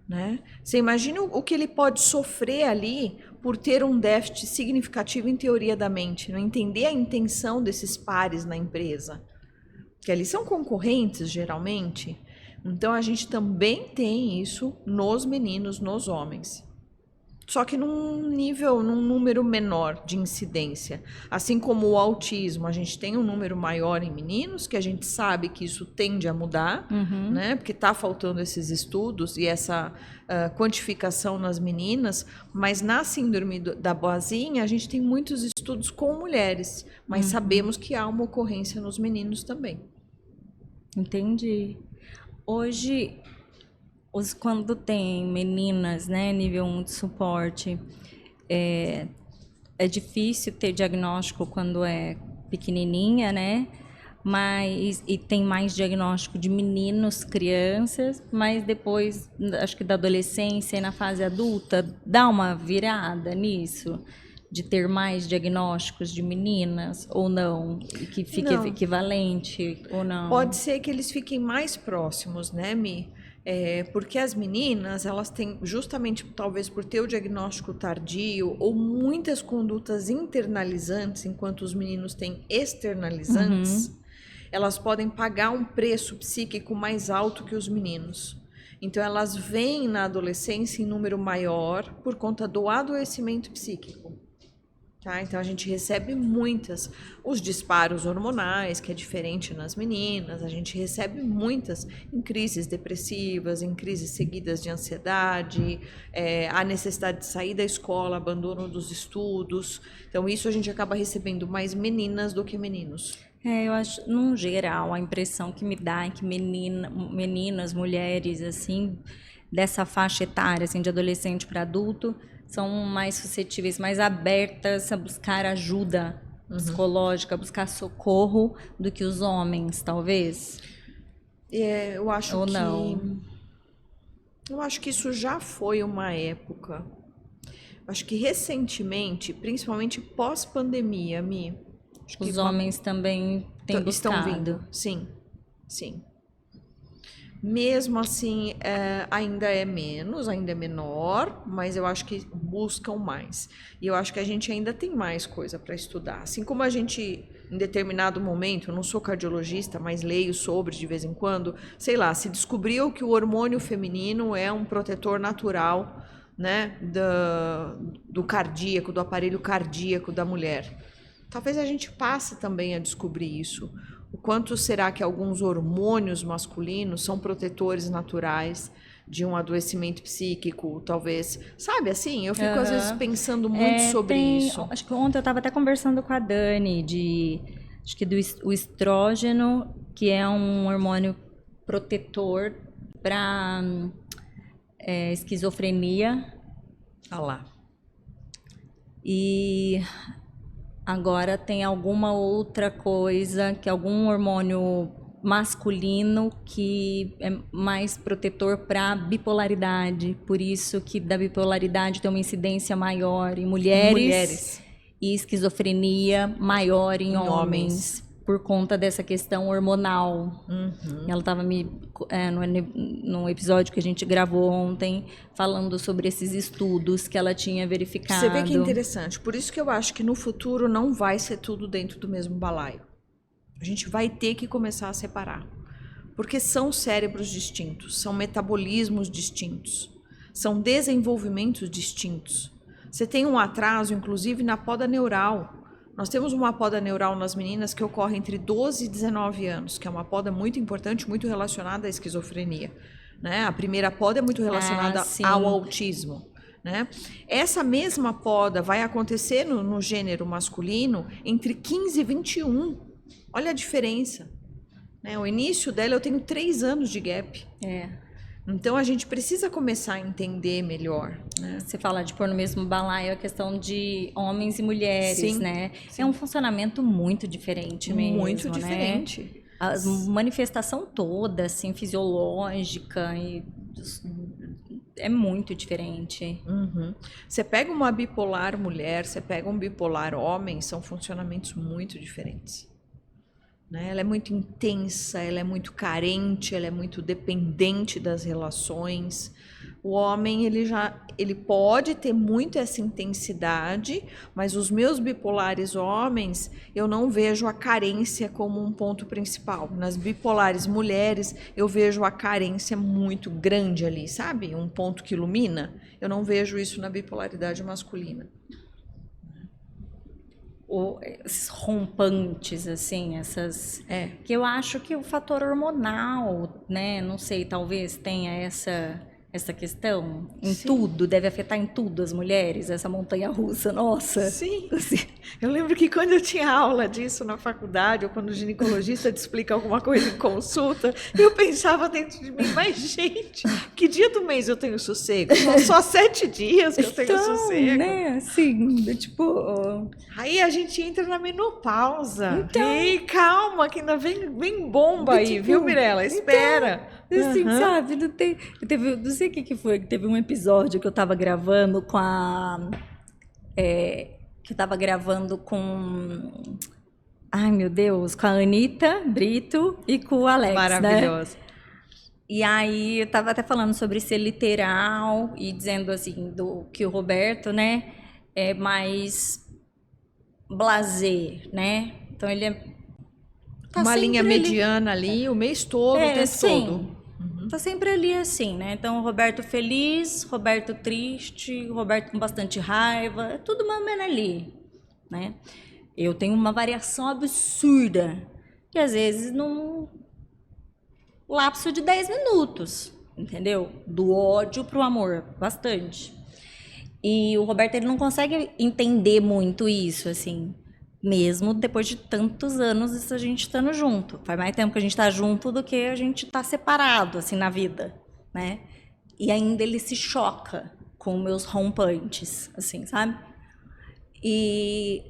Né? Você imagina o que ele pode sofrer ali por ter um déficit significativo em teoria da mente, não entender a intenção desses pares na empresa, que ali são concorrentes geralmente. Então a gente também tem isso nos meninos, nos homens. Só que num número menor de incidência. Assim como o autismo, a gente tem um número maior em meninos, que a gente sabe que isso tende a mudar, né? Porque está faltando esses estudos e essa quantificação nas meninas, mas na síndrome da boazinha, a gente tem muitos estudos com mulheres, mas sabemos que há uma ocorrência nos meninos também. Entendi. Hoje, quando tem meninas, né, nível 1 de suporte, é difícil ter diagnóstico quando é pequenininha, né? E tem mais diagnóstico de meninos, crianças, mas depois, acho que da adolescência e na fase adulta, dá uma virada nisso? De ter mais diagnósticos de meninas ou não? E que fique equivalente ou não? Pode ser que eles fiquem mais próximos, né, Mi? Porque as meninas, elas têm, justamente talvez por ter o diagnóstico tardio ou muitas condutas internalizantes, enquanto os meninos têm externalizantes, elas podem pagar um preço psíquico mais alto que os meninos. Então, elas vêm na adolescência em número maior por conta do adoecimento psíquico. Tá? Então, a gente recebe os disparos hormonais, que é diferente nas meninas, a gente recebe muitas em crises depressivas, em crises seguidas de ansiedade, a necessidade de sair da escola, abandono dos estudos. Então, isso a gente acaba recebendo mais meninas do que meninos. Eu acho, num geral, a impressão que me dá é que meninas, mulheres, assim, dessa faixa etária, assim, de adolescente para adulto, são mais suscetíveis, mais abertas a buscar ajuda psicológica, a buscar socorro do que os homens, talvez? Eu acho ou não? Eu acho que isso já foi uma época. Acho que recentemente, principalmente pós-pandemia, Mi, acho que os homens também têm buscado. Estão vindo, sim, sim. Mesmo assim, ainda é menos, ainda é menor, mas eu acho que buscam mais. E eu acho que a gente ainda tem mais coisa para estudar. Assim como a gente, em determinado momento, eu não sou cardiologista, mas leio sobre de vez em quando, sei lá, se descobriu que o hormônio feminino é um protetor natural, né, do cardíaco, do aparelho cardíaco da mulher. Talvez a gente passe também a descobrir isso. O quanto será que alguns hormônios masculinos são protetores naturais de um adoecimento psíquico, talvez. Sabe, assim, eu fico às vezes pensando muito sobre isso. Acho que ontem eu estava até conversando com a Dani acho que o estrógeno, que é um hormônio protetor para esquizofrenia. Ah lá. E agora tem alguma outra coisa, que algum hormônio masculino que é mais protetor para bipolaridade. Por isso que da bipolaridade tem uma incidência maior em mulheres. E esquizofrenia maior em homens. Por conta dessa questão hormonal. Ela estava no episódio que a gente gravou ontem, falando sobre esses estudos que ela tinha verificado. Você vê que é interessante. Por isso que eu acho que no futuro não vai ser tudo dentro do mesmo balaio. A gente vai ter que começar a separar. Porque são cérebros distintos, são metabolismos distintos, são desenvolvimentos distintos. Você tem um atraso, inclusive, na poda neural. Nós temos uma poda neural nas meninas que ocorre entre 12 e 19 anos, que é uma poda muito importante, muito relacionada à esquizofrenia. Né? A primeira poda é muito relacionada ao autismo. Né? Essa mesma poda vai acontecer no gênero masculino entre 15 e 21. Olha a diferença. Né? O início dela, eu tenho 3 anos de gap. Então, a gente precisa começar a entender melhor. Né? Você fala de pôr no mesmo balaio a questão de homens e mulheres, né? Sim. É um funcionamento muito diferente mesmo, muito diferente. A manifestação toda, assim, fisiológica, é muito diferente. Você pega uma bipolar mulher, você pega um bipolar homem, são funcionamentos muito diferentes. Né? Ela é muito intensa, ela é muito carente, ela é muito dependente das relações. O homem, ele pode ter muito essa intensidade, mas os meus bipolares homens, eu não vejo a carência como um ponto principal. Nas bipolares mulheres, eu vejo a carência muito grande ali, sabe? Um ponto que ilumina. Eu não vejo isso na bipolaridade masculina. Esses rompantes, assim, que eu acho que o fator hormonal, né, não sei, talvez tenha essa questão em tudo, deve afetar em tudo as mulheres, essa montanha-russa, nossa. Sim, eu lembro que quando eu tinha aula disso na faculdade, ou quando o ginecologista te explica alguma coisa em consulta, eu pensava dentro de mim, mas gente, que dia do mês eu tenho sossego? São só 7 dias que eu tenho sossego. Né, assim, tipo... Aí a gente entra na menopausa. Então... Ei, calma, que ainda vem bomba aí, viu, Mirella? Espera. Então, assim, sabe, não sei o que foi, que teve um episódio que eu tava gravando com ai meu Deus, com a Anitta Brito e com o Alex, maravilhosa. Né? E aí eu tava até falando sobre ser literal e dizendo assim, que o Roberto, né, é mais blasé, né? Então ele tá uma linha mediana ali o mês todo, o tempo todo. Tá sempre ali assim, né? Então, Roberto feliz, Roberto triste, Roberto com bastante raiva, é tudo mais ou menos ali, né? Eu tenho uma variação absurda, que às vezes num lapso de 10 minutos, entendeu? Do ódio pro amor, bastante. E o Roberto, ele não consegue entender muito isso, assim, mesmo depois de tantos anos a gente estando junto. Faz mais tempo que a gente está junto do que a gente está separado, assim, na vida, né? E ainda ele se choca com meus rompantes, assim, sabe? E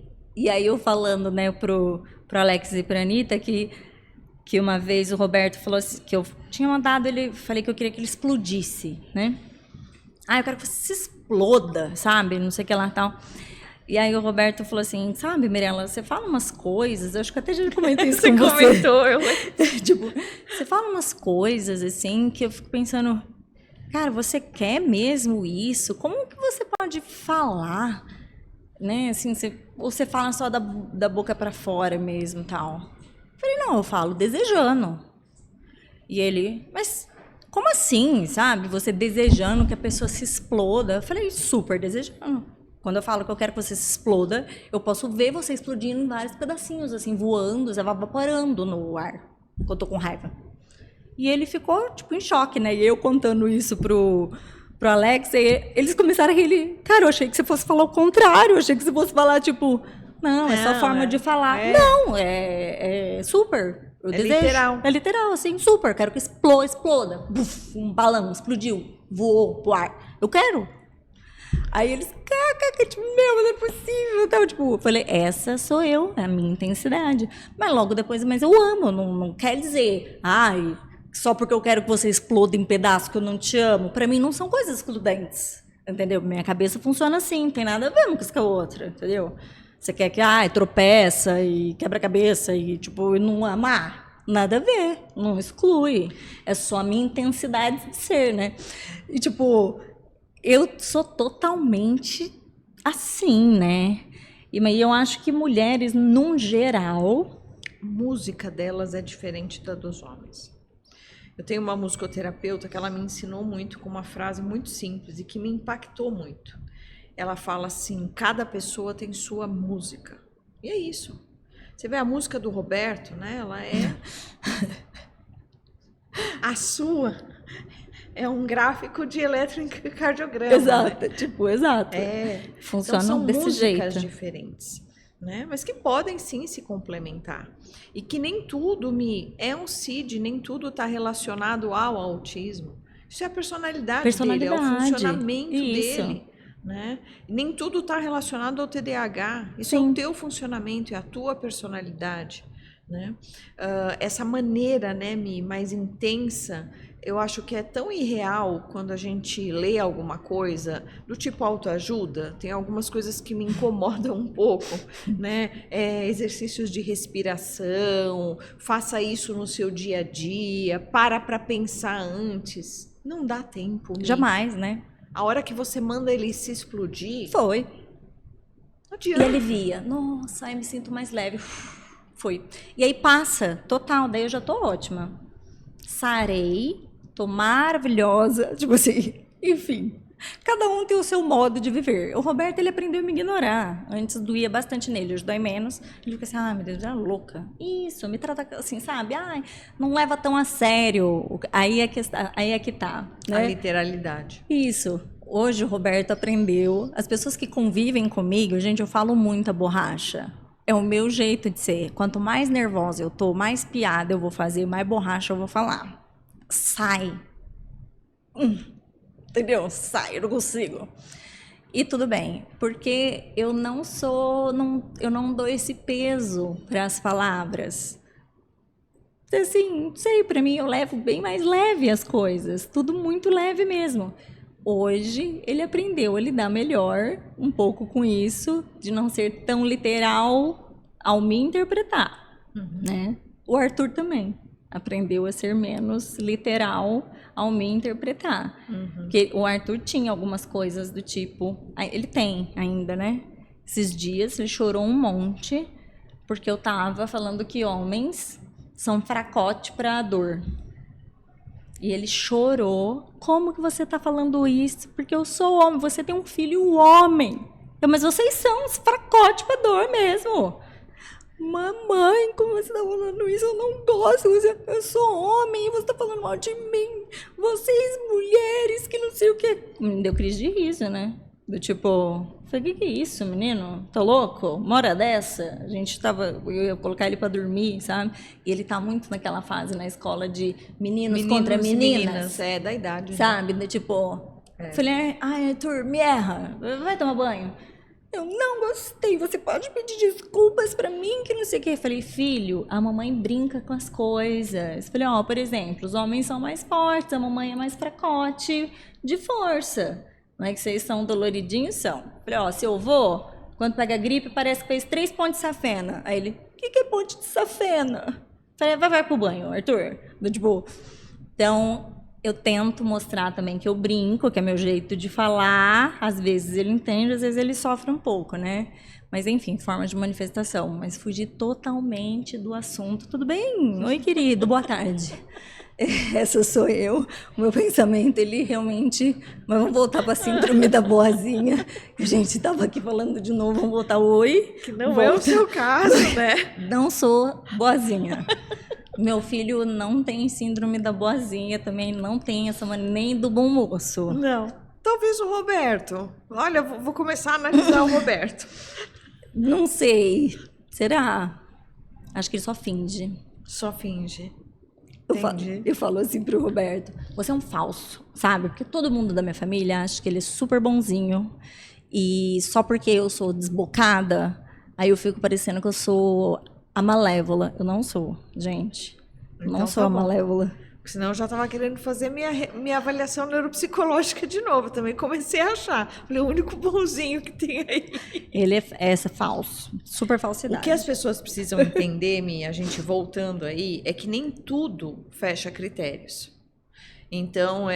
aí eu falando, né, pro Alex e pra Anitta que uma vez o Roberto falou assim, que eu tinha mandado ele, falei que eu queria que ele explodisse, né? Eu quero que você se exploda, sabe? Não sei o que lá e tal. E aí o Roberto falou assim, sabe, Mirella, você fala umas coisas, eu acho que até já comentei isso com você. Você comentou, eu tipo, você fala umas coisas, assim, que eu fico pensando, cara, você quer mesmo isso? Como que você pode falar, né, assim, ou você fala só da boca pra fora mesmo e tal? Eu falei, não, eu falo desejando. E ele, mas como assim, sabe? Você desejando que a pessoa se exploda. Eu falei, super desejando. Quando eu falo que eu quero que você se exploda, eu posso ver você explodindo em vários pedacinhos, assim, voando, evaporando no ar, quando eu tô com raiva. E ele ficou, tipo, em choque, né? E eu contando isso pro Alex, e eles começaram a rir. Cara, eu achei que você fosse falar o contrário, eu achei que você fosse falar, tipo, Não, é só Não, forma de falar. é. Não, é super. Eu É desejo. literal. É literal, assim, super. Quero que exploda. Buf, um balão explodiu, voou pro ar. Eu quero. Aí eles, tipo, meu, não é possível. Então, tipo, falei, essa sou eu, é a minha intensidade. Mas logo depois, mas eu amo, não quer dizer, ai, só porque eu quero que você exploda em pedaços que eu não te amo. Pra mim não são coisas excludentes, entendeu? Minha cabeça funciona assim, não tem nada a ver uma coisa com a outra, entendeu? Você quer que, tropeça e quebra a cabeça e, tipo, não amar? Nada a ver, não exclui. É só a minha intensidade de ser, né? E, tipo, eu sou totalmente assim, né? E eu acho que mulheres, num geral... A música delas é diferente da dos homens. Eu tenho uma musicoterapeuta que ela me ensinou muito com uma frase muito simples e que me impactou muito. Ela fala assim, cada pessoa tem sua música. E é isso. Você vê a música do Roberto, né? Ela é... A sua é um gráfico de eletrocardiograma. Exato, né? tipo, exato. Funciona Então, são desse músicas jeito. diferentes, né? Mas que podem sim se complementar. E que nem tudo é um CID, nem tudo está relacionado ao autismo. Isso é a personalidade dele, é o funcionamento Isso. dele. Né? Nem tudo está relacionado ao TDAH. Isso Sim. é o teu funcionamento, é a tua personalidade. Né? Essa maneira, né, Mi, mais intensa, eu acho que é tão irreal quando a gente lê alguma coisa do tipo autoajuda. Tem algumas coisas que me incomodam um pouco, né? Exercícios de respiração, faça isso no seu dia a dia, para pensar antes. Não dá tempo, Mi. Jamais, né? A hora que você manda ele se explodir... Foi. Não adianta. E alivia. Nossa, ai, me sinto mais leve. Foi. E aí passa, total, daí eu já tô ótima. Sarei, tô maravilhosa, tipo assim, enfim. Cada um tem o seu modo de viver. O Roberto, ele aprendeu a me ignorar. Antes doía bastante nele, hoje dói menos. Ele fica assim, meu Deus, é louca. Isso, me trata assim, sabe? Não leva tão a sério. Aí é que tá, né? A literalidade. Isso. Hoje o Roberto aprendeu. As pessoas que convivem comigo, gente, eu falo muita borracha. É o meu jeito de ser. Quanto mais nervosa eu tô, mais piada eu vou fazer, mais borracha eu vou falar. Sai. Entendeu? Sai, eu não consigo. E tudo bem, porque eu não dou esse peso para as palavras. Assim, sei, para mim eu levo bem mais leve as coisas, tudo muito leve mesmo. Hoje ele aprendeu a lidar melhor um pouco com isso, de não ser tão literal ao me interpretar, né? O Arthur também aprendeu a ser menos literal ao me interpretar. Porque o Arthur tinha algumas coisas do tipo... Ele tem ainda, né? Esses dias ele chorou um monte porque eu tava falando que homens são fracote para a dor. E ele chorou. Como que você tá falando isso? Porque eu sou homem, você tem um filho homem. Mas vocês são uns fracote para dor mesmo. Mamãe, como você tá falando isso? Eu não gosto. Eu sou homem e você tá falando mal de mim. Vocês, mulheres, que não sei o quê. Me deu crise de riso, né? Do tipo... Falei, que é isso, menino? Tá louco? Uma hora dessa? Eu ia colocar ele pra dormir, sabe? E ele tá muito naquela fase na escola de meninos contra meninas. É, da idade. Sabe? De tipo... Falei, Arthur, me erra. Vai tomar banho. Eu não gostei, você pode pedir desculpas pra mim, que não sei o quê. Eu falei, filho, a mamãe brinca com as coisas. Eu falei, por exemplo, os homens são mais fortes, a mamãe é mais fracote de força. Não é que vocês são doloridinhos? São. Eu falei, se eu vou, quando pega gripe, parece que fez 3 pontos de safena. Aí ele, o que é ponte de safena? Eu falei, vai pro banho, Arthur. Tipo, então... Eu tento mostrar também que eu brinco, que é meu jeito de falar. Às vezes ele entende, às vezes ele sofre um pouco, né? Mas, enfim, forma de manifestação. Mas fugir totalmente do assunto. Tudo bem? Oi, querido, boa tarde. Essa sou eu. O meu pensamento, ele realmente... Mas vamos voltar para a síndrome da boazinha. A gente estava aqui falando de novo, vamos voltar. Oi. Que não é o seu caso, né? Não sou boazinha. Meu filho não tem síndrome da boazinha, também não tem essa nem do bom moço. Não. Talvez o Roberto. Olha, vou começar a analisar o Roberto. Não sei. Será? Acho que ele só finge. Só finge. Entendi. Eu falo assim pro Roberto, você é um falso, sabe? Porque todo mundo da minha família acha que ele é super bonzinho. E só porque eu sou desbocada, aí eu fico parecendo que eu sou a malévola. Eu não sou, gente. Eu não sou a malévola. Porque senão eu já estava querendo fazer minha avaliação neuropsicológica de novo. Também comecei a achar. Falei, o único bonzinho que tem aí. Ele é falso. Super falsidade. O que as pessoas precisam entender, a gente voltando aí, é que nem tudo fecha critérios. Então,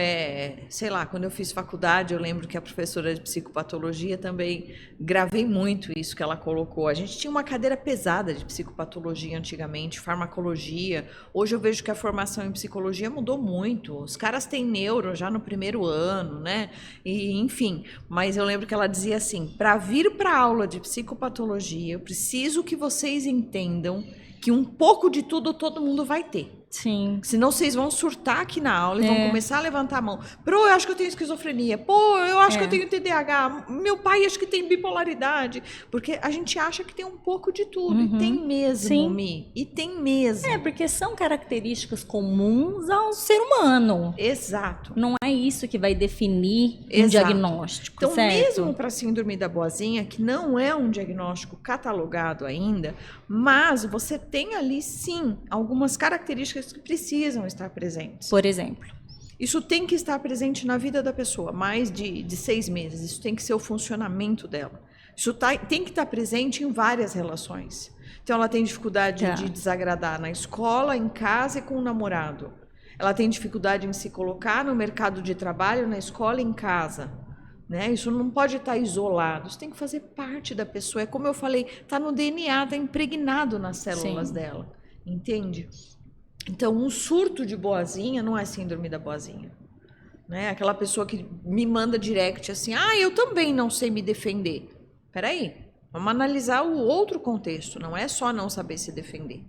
sei lá, quando eu fiz faculdade, eu lembro que a professora de psicopatologia também gravei muito isso que ela colocou. A gente tinha uma cadeira pesada de psicopatologia antigamente, farmacologia. Hoje eu vejo que a formação em psicologia mudou muito. Os caras têm neuro já no primeiro ano, né? E, enfim, mas eu lembro que ela dizia assim, para vir para a aula de psicopatologia, eu preciso que vocês entendam que um pouco de tudo todo mundo vai ter. Sim. Senão vocês vão surtar aqui na aula e vão começar a levantar a mão. Pô, eu acho que eu tenho esquizofrenia. Pô, eu acho que eu tenho TDAH. Meu pai acho que tem bipolaridade. Porque a gente acha que tem um pouco de tudo. E tem mesmo, Sim. Mi. E tem mesmo. Porque são características comuns ao ser humano. Exato. Não é isso que vai definir um diagnóstico, então, certo? mesmo para síndrome da boazinha, que não é um diagnóstico catalogado ainda, mas você tem ali, sim, algumas características que precisam estar presentes. Por exemplo? Isso tem que estar presente na vida da pessoa, mais de 6 meses. Isso tem que ser o funcionamento dela. Isso tem que estar presente em várias relações. Então, ela tem dificuldade de desagradar na escola, em casa e com o namorado. Ela tem dificuldade em se colocar no mercado de trabalho, na escola e em casa. Né? Isso não pode estar isolado. Isso tem que fazer parte da pessoa. É como eu falei, está no DNA, está impregnado nas células dela. Entende? Então, um surto de boazinha não é síndrome da boazinha. Né? Aquela pessoa que me manda direct assim, eu também não sei me defender. Peraí, vamos analisar o outro contexto, não é só não saber se defender.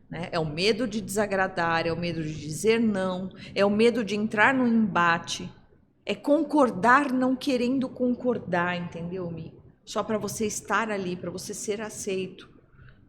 Né? É o medo de desagradar, é o medo de dizer não, é o medo de entrar no embate, é concordar não querendo concordar, entendeu, Mi? Só para você estar ali, para você ser aceito,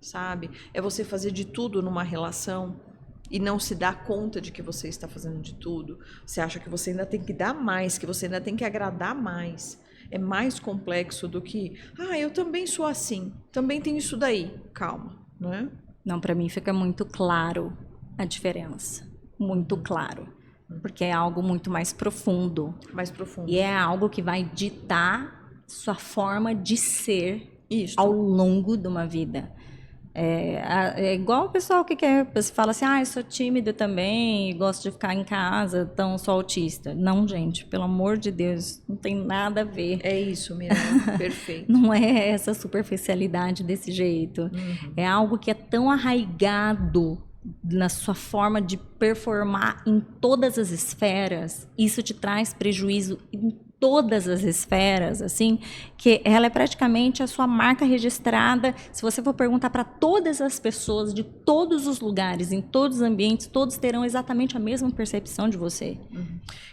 sabe? É você fazer de tudo numa relação e não se dar conta de que você está fazendo de tudo. Você acha que você ainda tem que dar mais, que você ainda tem que agradar mais. É mais complexo do que, eu também sou assim, também tenho isso daí. Calma, não é? Não, para mim fica muito claro a diferença. Muito claro. Porque é algo muito mais profundo. Mais profundo. E é algo que vai ditar sua forma de ser ao longo de uma vida. É igual o pessoal que você fala assim, eu sou tímido também, gosto de ficar em casa, então sou autista. Não, gente, pelo amor de Deus, não tem nada a ver. É isso, Mirella, perfeito. Não é essa superficialidade desse jeito. É algo que é tão arraigado na sua forma de performar em todas as esferas. Isso te traz prejuízo em todas as esferas, assim, que ela é praticamente a sua marca registrada. Se você for perguntar para todas as pessoas de todos os lugares, em todos os ambientes, todos terão exatamente a mesma percepção de você.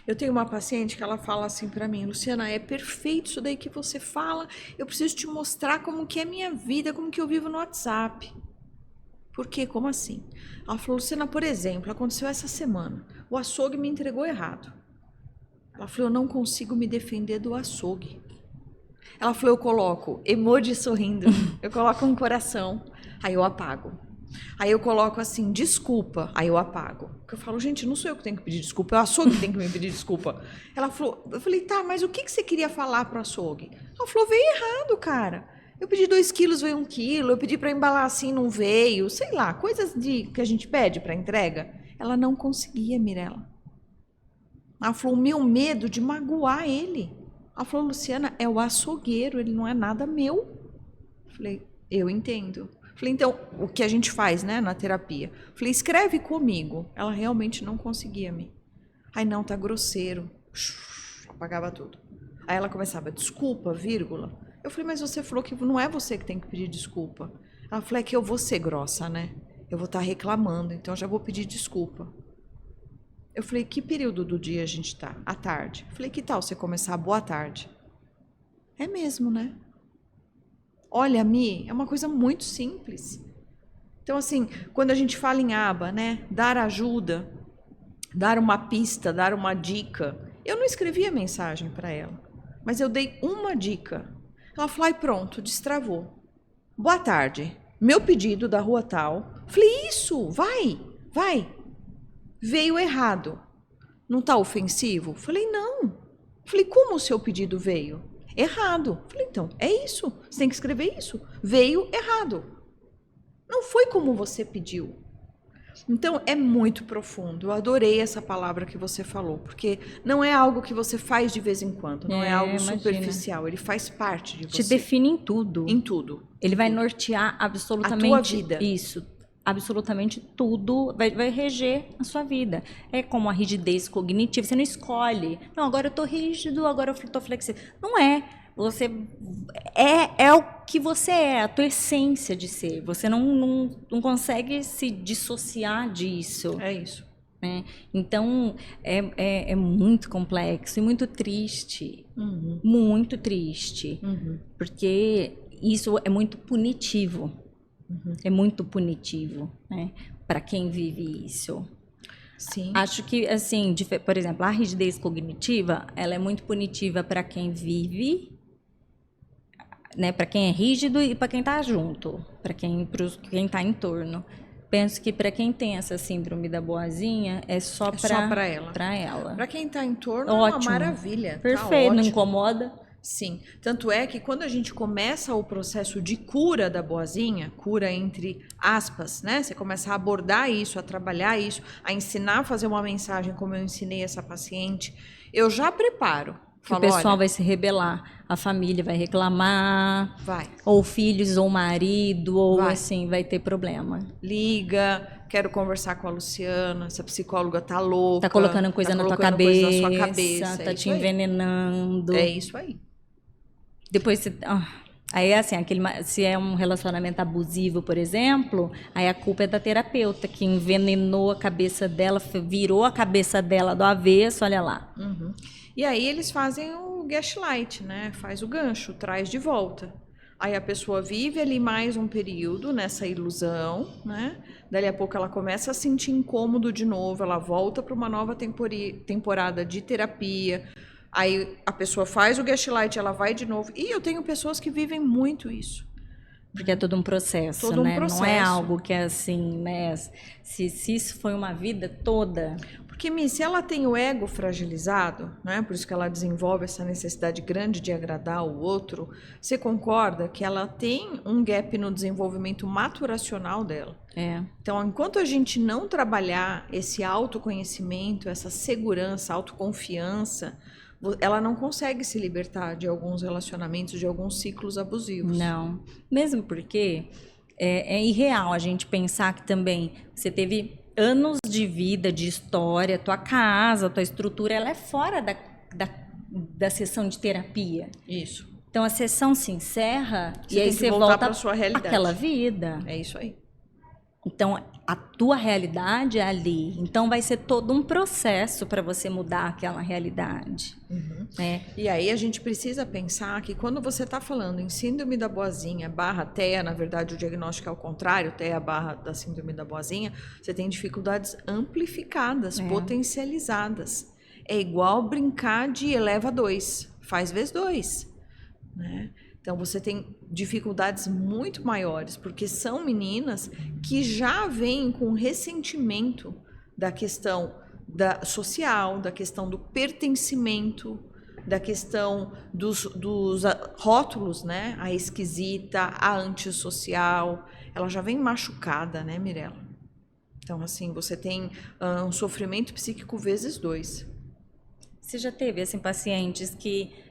Eu tenho uma paciente que ela fala assim para mim, Luciana, é perfeito isso daí que você fala, eu preciso te mostrar como que é a minha vida, como que eu vivo no WhatsApp. Por quê? Como assim? Ela falou, Luciana, por exemplo, aconteceu essa semana, o açougue me entregou errado. Ela falou, eu não consigo me defender do açougue. Ela falou, eu coloco emoji sorrindo, eu coloco um coração, aí eu apago. Aí eu coloco assim, desculpa, aí eu apago. Porque eu falo, gente, não sou eu que tenho que pedir desculpa, é o açougue que tem que me pedir desculpa. Ela falou, eu falei, tá, mas o que você queria falar pro açougue? Ela falou, veio errado, cara. Eu pedi 2 quilos, veio 1 quilo, eu pedi para embalar assim, não veio, sei lá, coisas que a gente pede para entrega. Ela não conseguia, Mirella. Ela falou, o meu medo de magoar ele. Ela falou, Luciana, é o açougueiro, ele não é nada meu. Falei, eu entendo. Falei, então, o que a gente faz, né, na terapia? Falei, escreve comigo. Ela realmente não conseguia me. Ai, não, tá grosseiro. Apagava tudo. Aí ela começava, desculpa, vírgula. Eu falei, mas você falou que não é você que tem que pedir desculpa. Ela falou, é que eu vou ser grossa, né? Eu vou estar reclamando, então eu já vou pedir desculpa. Eu falei, que período do dia a gente tá? À tarde. Eu falei, que tal você começar boa tarde? É mesmo, né? Olha, Mi, é uma coisa muito simples. Então, assim, quando a gente fala em aba, né? Dar ajuda, dar uma pista, dar uma dica. Eu não escrevi a mensagem para ela, mas eu dei uma dica. Ela falou, e pronto, destravou. Boa tarde, meu pedido da rua tal. Falei, isso, vai. Veio errado. Não tá ofensivo? Falei, não. Falei, como o seu pedido veio? Errado. Falei, então, é isso. Você tem que escrever isso. Veio errado. Não foi como você pediu. Então, é muito profundo. Eu adorei essa palavra que você falou, porque não é algo que você faz de vez em quando, não é algo imagina. superficial, ele faz parte de você. Te define em tudo. Em tudo. Ele vai nortear absolutamente a tua vida. Isso. Absolutamente tudo vai reger a sua vida. É como a rigidez cognitiva. Você não escolhe. Não, agora eu tô rígido, agora eu tô flexível. Não é. Você é o que você é, a tua essência de ser. Você não consegue se dissociar disso. É isso. Né? Então, é muito complexo e muito triste. Uhum. Muito triste. Uhum. Porque isso é muito punitivo. Uhum. É muito punitivo, né? Para quem vive isso. Sim. Acho que, assim, por exemplo, a rigidez cognitiva, ela é muito punitiva para quem vive, né? Para quem é rígido e para quem está junto, para quem está em torno. Penso que para quem tem essa síndrome da boazinha, é só para ela. Para quem está em torno, ótimo. É uma maravilha. Perfeito, tá não incomoda. Sim, tanto é que quando a gente começa o processo de cura da boazinha, cura entre aspas, né? Você começa a abordar isso, a trabalhar isso, a ensinar a fazer uma mensagem como eu ensinei essa paciente, eu já preparo. O pessoal vai se rebelar, a família vai reclamar, ou filhos, ou marido, ou assim, vai ter problema. Liga, quero conversar com a Luciana, essa psicóloga tá louca. Tá colocando coisa na tua cabeça, tá te envenenando. É isso aí. Depois você... Aí é assim, se é um relacionamento abusivo, por exemplo, aí a culpa é da terapeuta, que envenenou a cabeça dela, virou a cabeça dela do avesso, olha lá. Uhum. E aí eles fazem o gaslight, né? Faz o gancho, traz de volta. Aí a pessoa vive ali mais um período nessa ilusão, né? Dali a pouco ela começa a sentir incômodo de novo, ela volta para uma nova temporada de terapia. Aí a pessoa faz o gaslight, ela vai de novo. E eu tenho pessoas que vivem muito isso. Porque é todo um processo, né? Não é algo que é assim, né? Se isso foi uma vida toda... Porque, se ela tem o ego fragilizado, né? Por isso que ela desenvolve essa necessidade grande de agradar o outro, você concorda que ela tem um gap no desenvolvimento maturacional dela? Então, enquanto a gente não trabalhar esse autoconhecimento, essa segurança, autoconfiança, ela não consegue se libertar de alguns relacionamentos, de alguns ciclos abusivos. Não, mesmo porque é irreal a gente pensar que também você teve anos de vida, de história, tua casa, tua estrutura, ela é fora da sessão de terapia. Isso. Então a sessão se encerra e aí você volta para sua realidade. Aquela vida. É isso aí. Então, a tua realidade é ali. Então, vai ser todo um processo para você mudar aquela realidade. Uhum. E aí, a gente precisa pensar que quando você está falando em síndrome da boazinha / TEA, na verdade, o diagnóstico é o contrário, TEA / da síndrome da boazinha, você tem dificuldades amplificadas, potencializadas. É igual brincar de eleva 2, faz vezes 2, né? Então, você tem dificuldades muito maiores, porque são meninas que já vêm com ressentimento da questão social, da questão do pertencimento, da questão dos rótulos, né? A esquisita, a antissocial. Ela já vem machucada, né, Mirella? Então, assim, você tem um sofrimento psíquico vezes 2. Você já teve, assim, pacientes que...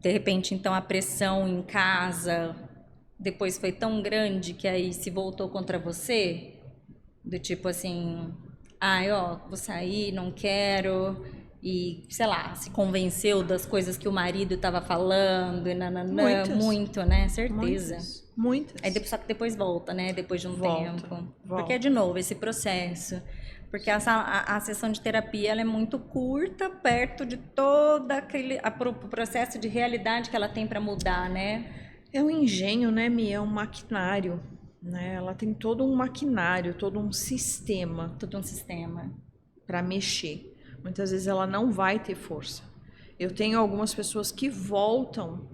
De repente, então, a pressão em casa depois foi tão grande que aí se voltou contra você? Do tipo assim, vou sair, não quero... E, sei lá, se convenceu das coisas que o marido estava falando e nananã. Muito, né? Certeza. Muitas. Aí só que depois volta, né? Depois de um tempo. Porque é, de novo, esse processo... Porque a sessão de terapia ela é muito curta, perto de todo aquele processo de realidade que ela tem para mudar, né? É um engenho, né, Mi? É um maquinário, né? Ela tem todo um maquinário, todo um sistema Todo um sistema. para mexer. Muitas vezes ela não vai ter força. Eu tenho algumas pessoas que voltam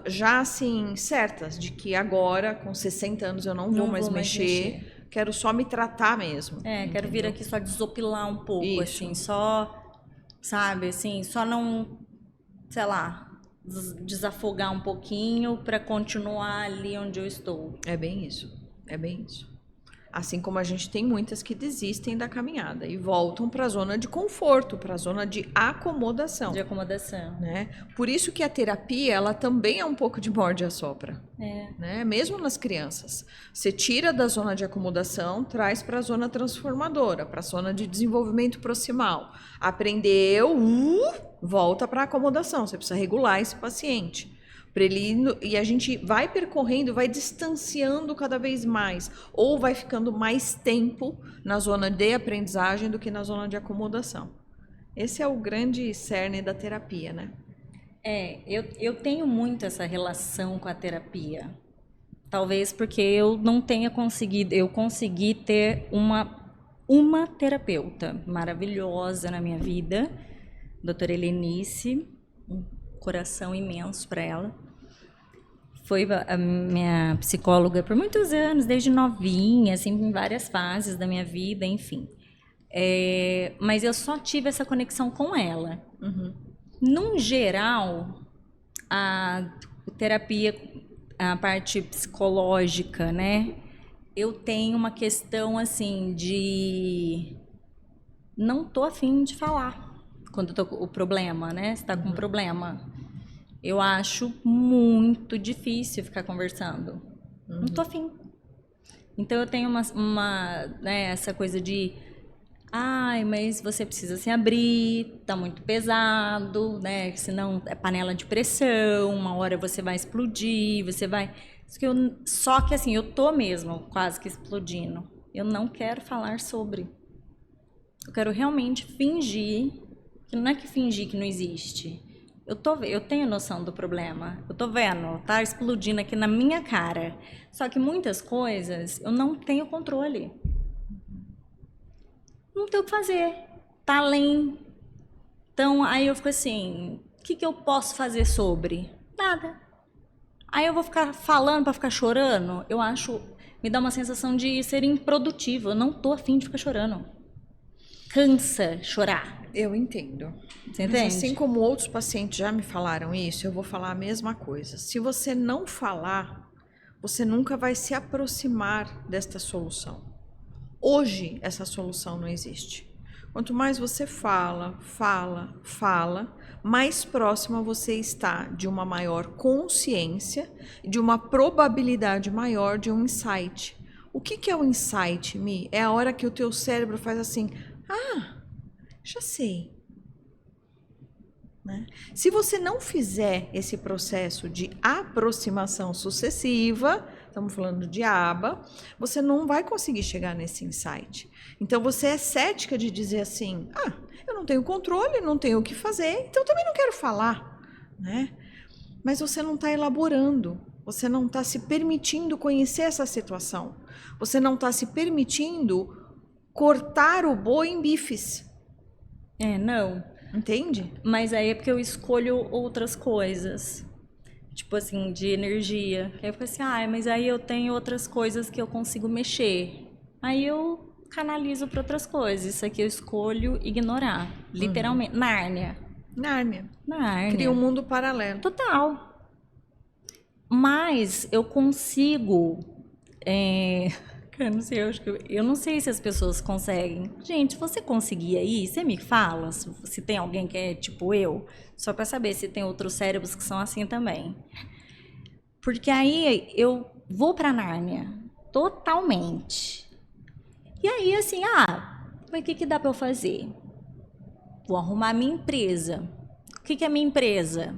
já assim, certas de que agora, com 60 anos, eu não vou mais mexer, quero só me tratar mesmo. Quero vir aqui só desopilar um pouco, Isso. assim, só, sabe, assim, só não, sei lá, desafogar um pouquinho para continuar ali onde eu estou. É bem isso, é bem isso. Assim como a gente tem muitas que desistem da caminhada e voltam para a zona de conforto, para a zona de acomodação. De acomodação. Né? Por isso que a terapia, ela também é um pouco de morde e assopra. Né? Mesmo nas crianças. Você tira da zona de acomodação, traz para a zona transformadora, para a zona de desenvolvimento proximal. Aprendeu, volta para a acomodação. Você precisa regular esse paciente. E a gente vai percorrendo, vai distanciando cada vez mais, ou vai ficando mais tempo na zona de aprendizagem do que na zona de acomodação. Esse é o grande cerne da terapia, né? Eu tenho muito essa relação com a terapia. Talvez porque eu não tenha conseguido, eu consegui ter uma terapeuta maravilhosa na minha vida, doutora Helenice, um coração imenso para ela. Foi a minha psicóloga por muitos anos, desde novinha, assim, em várias fases da minha vida, enfim. Mas eu só tive essa conexão com ela. Num geral, a terapia, a parte psicológica, né? Eu tenho uma questão, assim, de... Não tô afim de falar quando tô com o problema, né? Você tá com um problema. Eu acho muito difícil ficar conversando. Não tô afim. Então eu tenho né, essa coisa de... Ai, mas você precisa se abrir, tá muito pesado, né? Senão é panela de pressão, uma hora você vai explodir, você vai... Só que assim, eu tô mesmo quase que explodindo. Eu não quero falar sobre. Eu quero realmente fingir, que não é que fingir que não existe. Eu tenho noção do problema. Eu tô vendo, tá explodindo aqui na minha cara. Só que muitas coisas eu não tenho controle. Não tenho o que fazer. Tá além. Então, aí eu fico assim, o que eu posso fazer sobre? Nada. Aí eu vou ficar falando pra ficar chorando? Eu acho, me dá uma sensação de ser improdutivo. Eu não tô afim de ficar chorando. Cansa chorar. Eu entendo. Você entende? Mas assim como outros pacientes já me falaram isso, eu vou falar a mesma coisa. Se você não falar, você nunca vai se aproximar desta solução. Hoje, essa solução não existe. Quanto mais você fala, mais próxima você está de uma maior consciência, de uma probabilidade maior de um insight. O que é o insight, Mi? É a hora que o teu cérebro faz assim, já sei. Né? Se você não fizer esse processo de aproximação sucessiva, estamos falando de aba, você não vai conseguir chegar nesse insight. Então você é cética de dizer assim, eu não tenho controle, não tenho o que fazer, então também não quero falar. Né? Mas você não está elaborando, você não está se permitindo conhecer essa situação, você não está se permitindo cortar o boi em bifes. Não. Entende? Mas aí é porque eu escolho outras coisas. Tipo assim, de energia. Aí eu fico assim, mas aí eu tenho outras coisas que eu consigo mexer. Aí eu canalizo para outras coisas. Isso aqui eu escolho ignorar. Literalmente. Nárnia. Cria um mundo paralelo. Total. Mas eu consigo... Eu não sei, eu não sei se as pessoas conseguem. Gente, se você conseguir aí, você me fala se tem alguém que é tipo eu, só para saber se tem outros cérebros que são assim também. Porque aí eu vou para Nárnia totalmente. E aí assim, mas o que dá para eu fazer? Vou arrumar minha empresa. O que é minha empresa?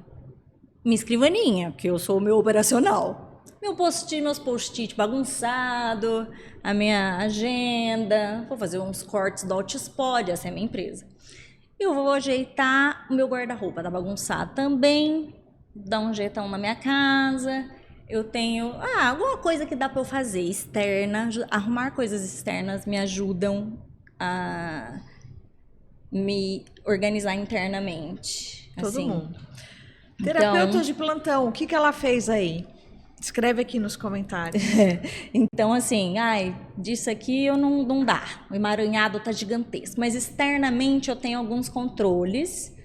Minha escrivaninha, porque eu sou o meu operacional. Meus post-it bagunçado, a minha agenda, vou fazer uns cortes do Altispod, essa é a minha empresa. Eu vou ajeitar o meu guarda-roupa, tá bagunçado também, dar um jeitão na minha casa. Eu tenho alguma coisa que dá para eu fazer externa, arrumar coisas externas me ajudam a me organizar internamente. Todo assim. mundo. Então, Terapeuta de plantão, o que que ela fez aí? Escreve aqui nos comentários. então assim, disso aqui eu não dá. O emaranhado tá gigantesco, mas externamente eu tenho alguns controles.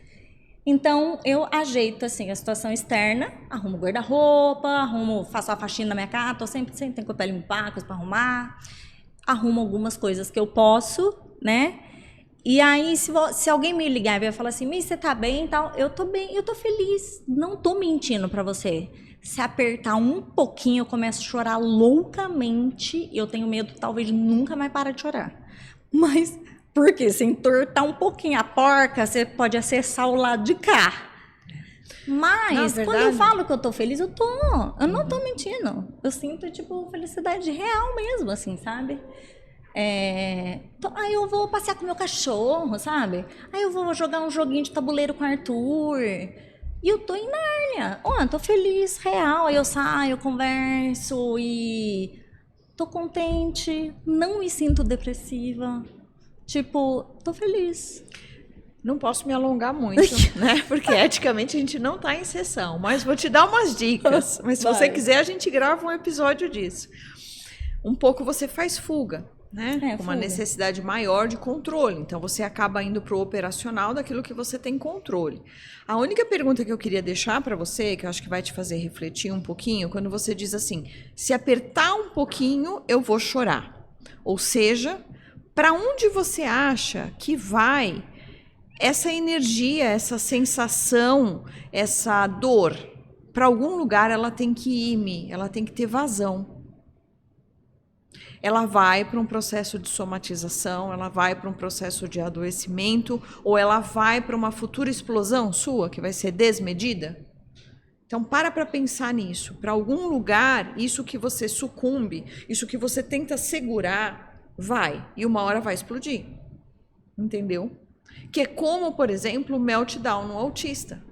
Então eu ajeito assim a situação externa, arrumo guarda-roupa, faço a faxina na minha casa, tô sempre tem coisa pra limpar, coisa pra arrumar, arrumo algumas coisas que eu posso, né? E aí, se alguém me ligar e falar assim, você tá bem e tal, eu tô bem, eu tô feliz, não tô mentindo pra você. Se apertar um pouquinho, eu começo a chorar loucamente, eu tenho medo, talvez, de nunca mais parar de chorar. Mas, porque se entortar um pouquinho a porca, você pode acessar o lado de cá. Mas, quando eu falo que eu tô feliz, eu não tô mentindo. Eu sinto, tipo, felicidade real mesmo, assim, sabe? Aí eu vou passear com meu cachorro, sabe? Aí eu vou jogar um joguinho de tabuleiro com o Arthur. E eu tô em Nárnia. Tô feliz, real. Aí eu saio, converso e tô contente. Não me sinto depressiva. Tipo, tô feliz. Não posso me alongar muito, né? Porque eticamente a gente não tá em sessão. Mas vou te dar umas dicas. Mas se você quiser, a gente grava um episódio disso. Um pouco você faz fuga. Né? Com uma necessidade maior de controle. Então, você acaba indo para o operacional daquilo que você tem controle. A única pergunta que eu queria deixar para você, que eu acho que vai te fazer refletir um pouquinho, quando você diz assim, se apertar um pouquinho, eu vou chorar. Ou seja, para onde você acha que vai essa energia, essa sensação, essa dor? Para algum lugar ela tem que ir, ela tem que ter vazão. Ela vai para um processo de somatização, ela vai para um processo de adoecimento, ou ela vai para uma futura explosão sua, que vai ser desmedida? Então, para pensar nisso. Para algum lugar, isso que você sucumbe, isso que você tenta segurar, vai. E uma hora vai explodir. Entendeu? Que é como, por exemplo, o meltdown no autista.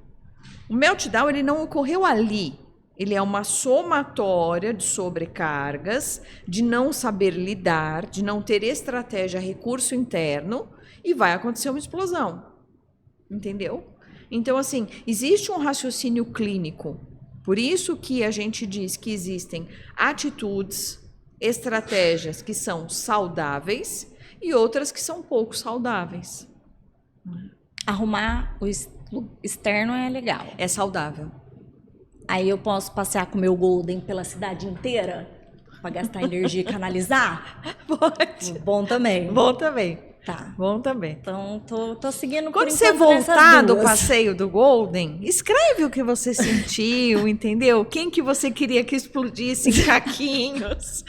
O meltdown, ele não ocorreu ali. Ele é uma somatória de sobrecargas, de não saber lidar, de não ter estratégia, recurso interno, e vai acontecer uma explosão. Entendeu? Então, assim, existe um raciocínio clínico. Por isso que a gente diz que existem atitudes, estratégias que são saudáveis e outras que são pouco saudáveis. Arrumar o externo é legal. É saudável. Aí eu posso passear com o meu Golden pela cidade inteira para gastar energia e canalizar? Pode. Bom também. Bom também. Tá. Bom também. Então, tô seguindo por Quando enquanto você voltar do duas. passeio do Golden, escreve o que você sentiu, entendeu? Quem que você queria que explodisse em caquinhos.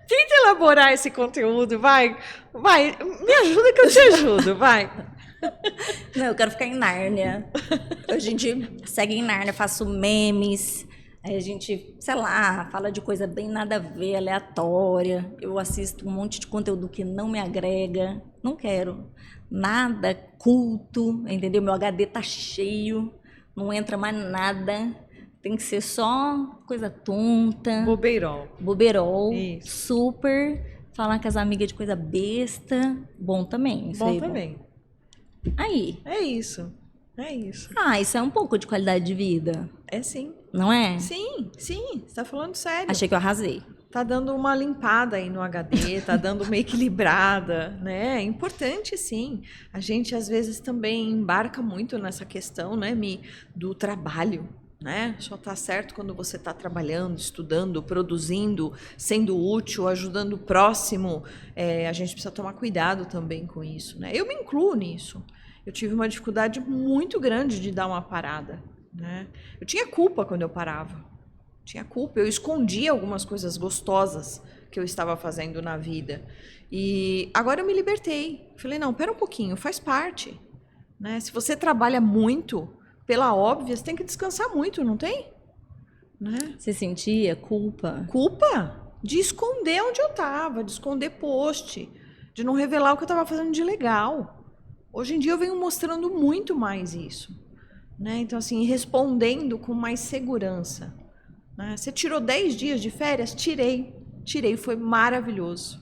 Tenta elaborar esse conteúdo, vai. Me ajuda que eu te ajudo, vai. Não, eu quero ficar em Nárnia. A gente segue em Nárnia, faço memes. Aí a gente, sei lá, fala de coisa bem nada a ver, aleatória. Eu assisto um monte de conteúdo que não me agrega. Não quero. Nada culto, entendeu? Meu HD tá cheio, não entra mais nada. Tem que ser só coisa tonta. Bobeirol. Isso. Super. Falar com as amigas de coisa besta. Bom também. Bom também. Aí. É isso. Isso é um pouco de qualidade de vida. É sim. Não é? Sim. Você tá falando sério. Achei que eu arrasei. Tá dando uma limpada aí no HD, tá dando uma equilibrada, né? É importante, sim. A gente, às vezes, também embarca muito nessa questão, né, Mi, do trabalho, né? Só tá certo quando você tá trabalhando, estudando, produzindo, sendo útil, ajudando o próximo. A gente precisa tomar cuidado também com isso, né? Eu me incluo nisso. Eu tive uma dificuldade muito grande de dar uma parada, né? Eu tinha culpa quando eu parava. Eu escondia algumas coisas gostosas que eu estava fazendo na vida. E agora eu me libertei. Falei, não, pera um pouquinho, faz parte, né? Se você trabalha muito, pela óbvia, você tem que descansar muito, não tem? Né? Você sentia culpa? Culpa de esconder onde eu estava, de esconder post, de não revelar o que eu estava fazendo de legal. Hoje em dia eu venho mostrando muito mais isso, né? Então, assim, respondendo com mais segurança, né? Você tirou 10 dias de férias? Tirei, foi maravilhoso.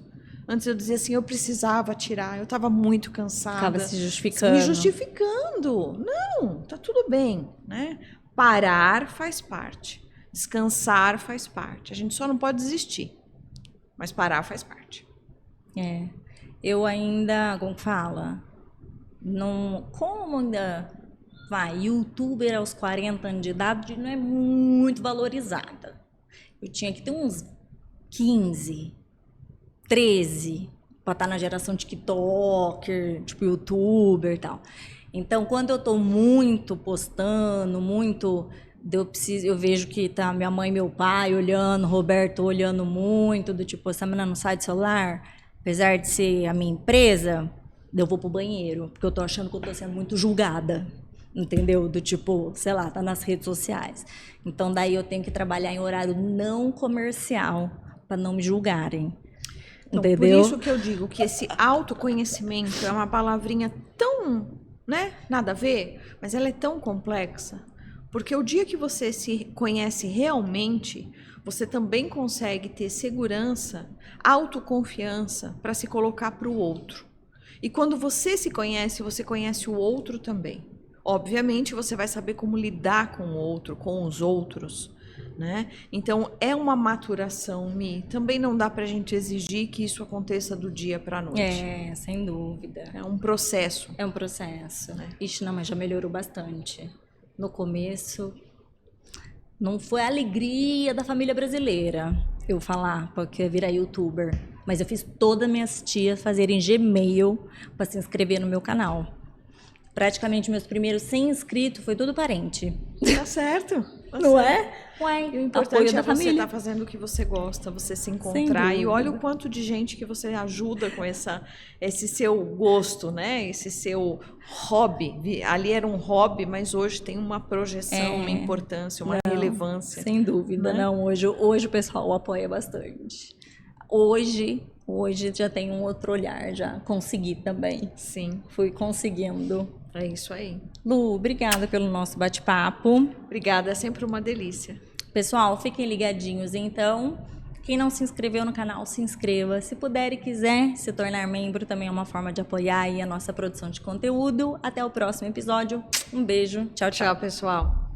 Antes eu dizia assim, eu precisava tirar, eu estava muito cansada. Ficava se justificando. Me justificando. Não, tá tudo bem, né? Parar faz parte. Descansar faz parte. A gente só não pode desistir. Mas parar faz parte. É. Eu ainda, como fala, não, como ainda youtuber aos 40 anos de idade não é muito valorizada. Eu tinha que ter uns 15, 13 para estar na geração TikToker, tipo youtuber e tal. Então, quando eu tô muito postando, muito, eu vejo que tá minha mãe e meu pai olhando, Roberto olhando muito, do tipo, essa menina não sai do celular, apesar de ser a minha empresa, eu vou pro banheiro, porque eu tô achando que eu tô sendo muito julgada, entendeu? Do tipo, sei lá, tá nas redes sociais. Então, daí eu tenho que trabalhar em horário não comercial, para não me julgarem. Então, entendeu? Por isso que eu digo que esse autoconhecimento é uma palavrinha tão, né, nada a ver, mas ela é tão complexa. Porque o dia que você se conhece realmente, você também consegue ter segurança, autoconfiança para se colocar para o outro. E quando você se conhece, você conhece o outro também. Obviamente, você vai saber como lidar com o outro, com os outros, né? Então, é uma maturação, Mi. Também não dá para a gente exigir que isso aconteça do dia para a noite. É, sem dúvida. É um processo. É um processo. Ixi, não, mas já melhorou bastante. No começo, não foi a alegria da família brasileira eu falar, porque eu ia virar youtuber. Mas eu fiz todas minhas tias fazerem Gmail para se inscrever no meu canal. Praticamente meus primeiros 100 inscritos foi tudo parente. Tá certo. Não é? Uai, E o importante é você estar fazendo o que você gosta, você se encontrar. E olha o quanto de gente que você ajuda com esse seu gosto, né? Esse seu hobby. Ali era um hobby, mas hoje tem uma projeção, uma importância, uma relevância. Sem dúvida, né? Não. Hoje o pessoal apoia bastante. Hoje já tem um outro olhar, já consegui também. Sim. Fui conseguindo. É isso aí. Lu, obrigada pelo nosso bate-papo. Obrigada, é sempre uma delícia. Pessoal, fiquem ligadinhos então. Quem não se inscreveu no canal, se inscreva. Se puder e quiser se tornar membro, também é uma forma de apoiar aí a nossa produção de conteúdo. Até o próximo episódio. Um beijo. Tchau, tchau. Tchau, pessoal.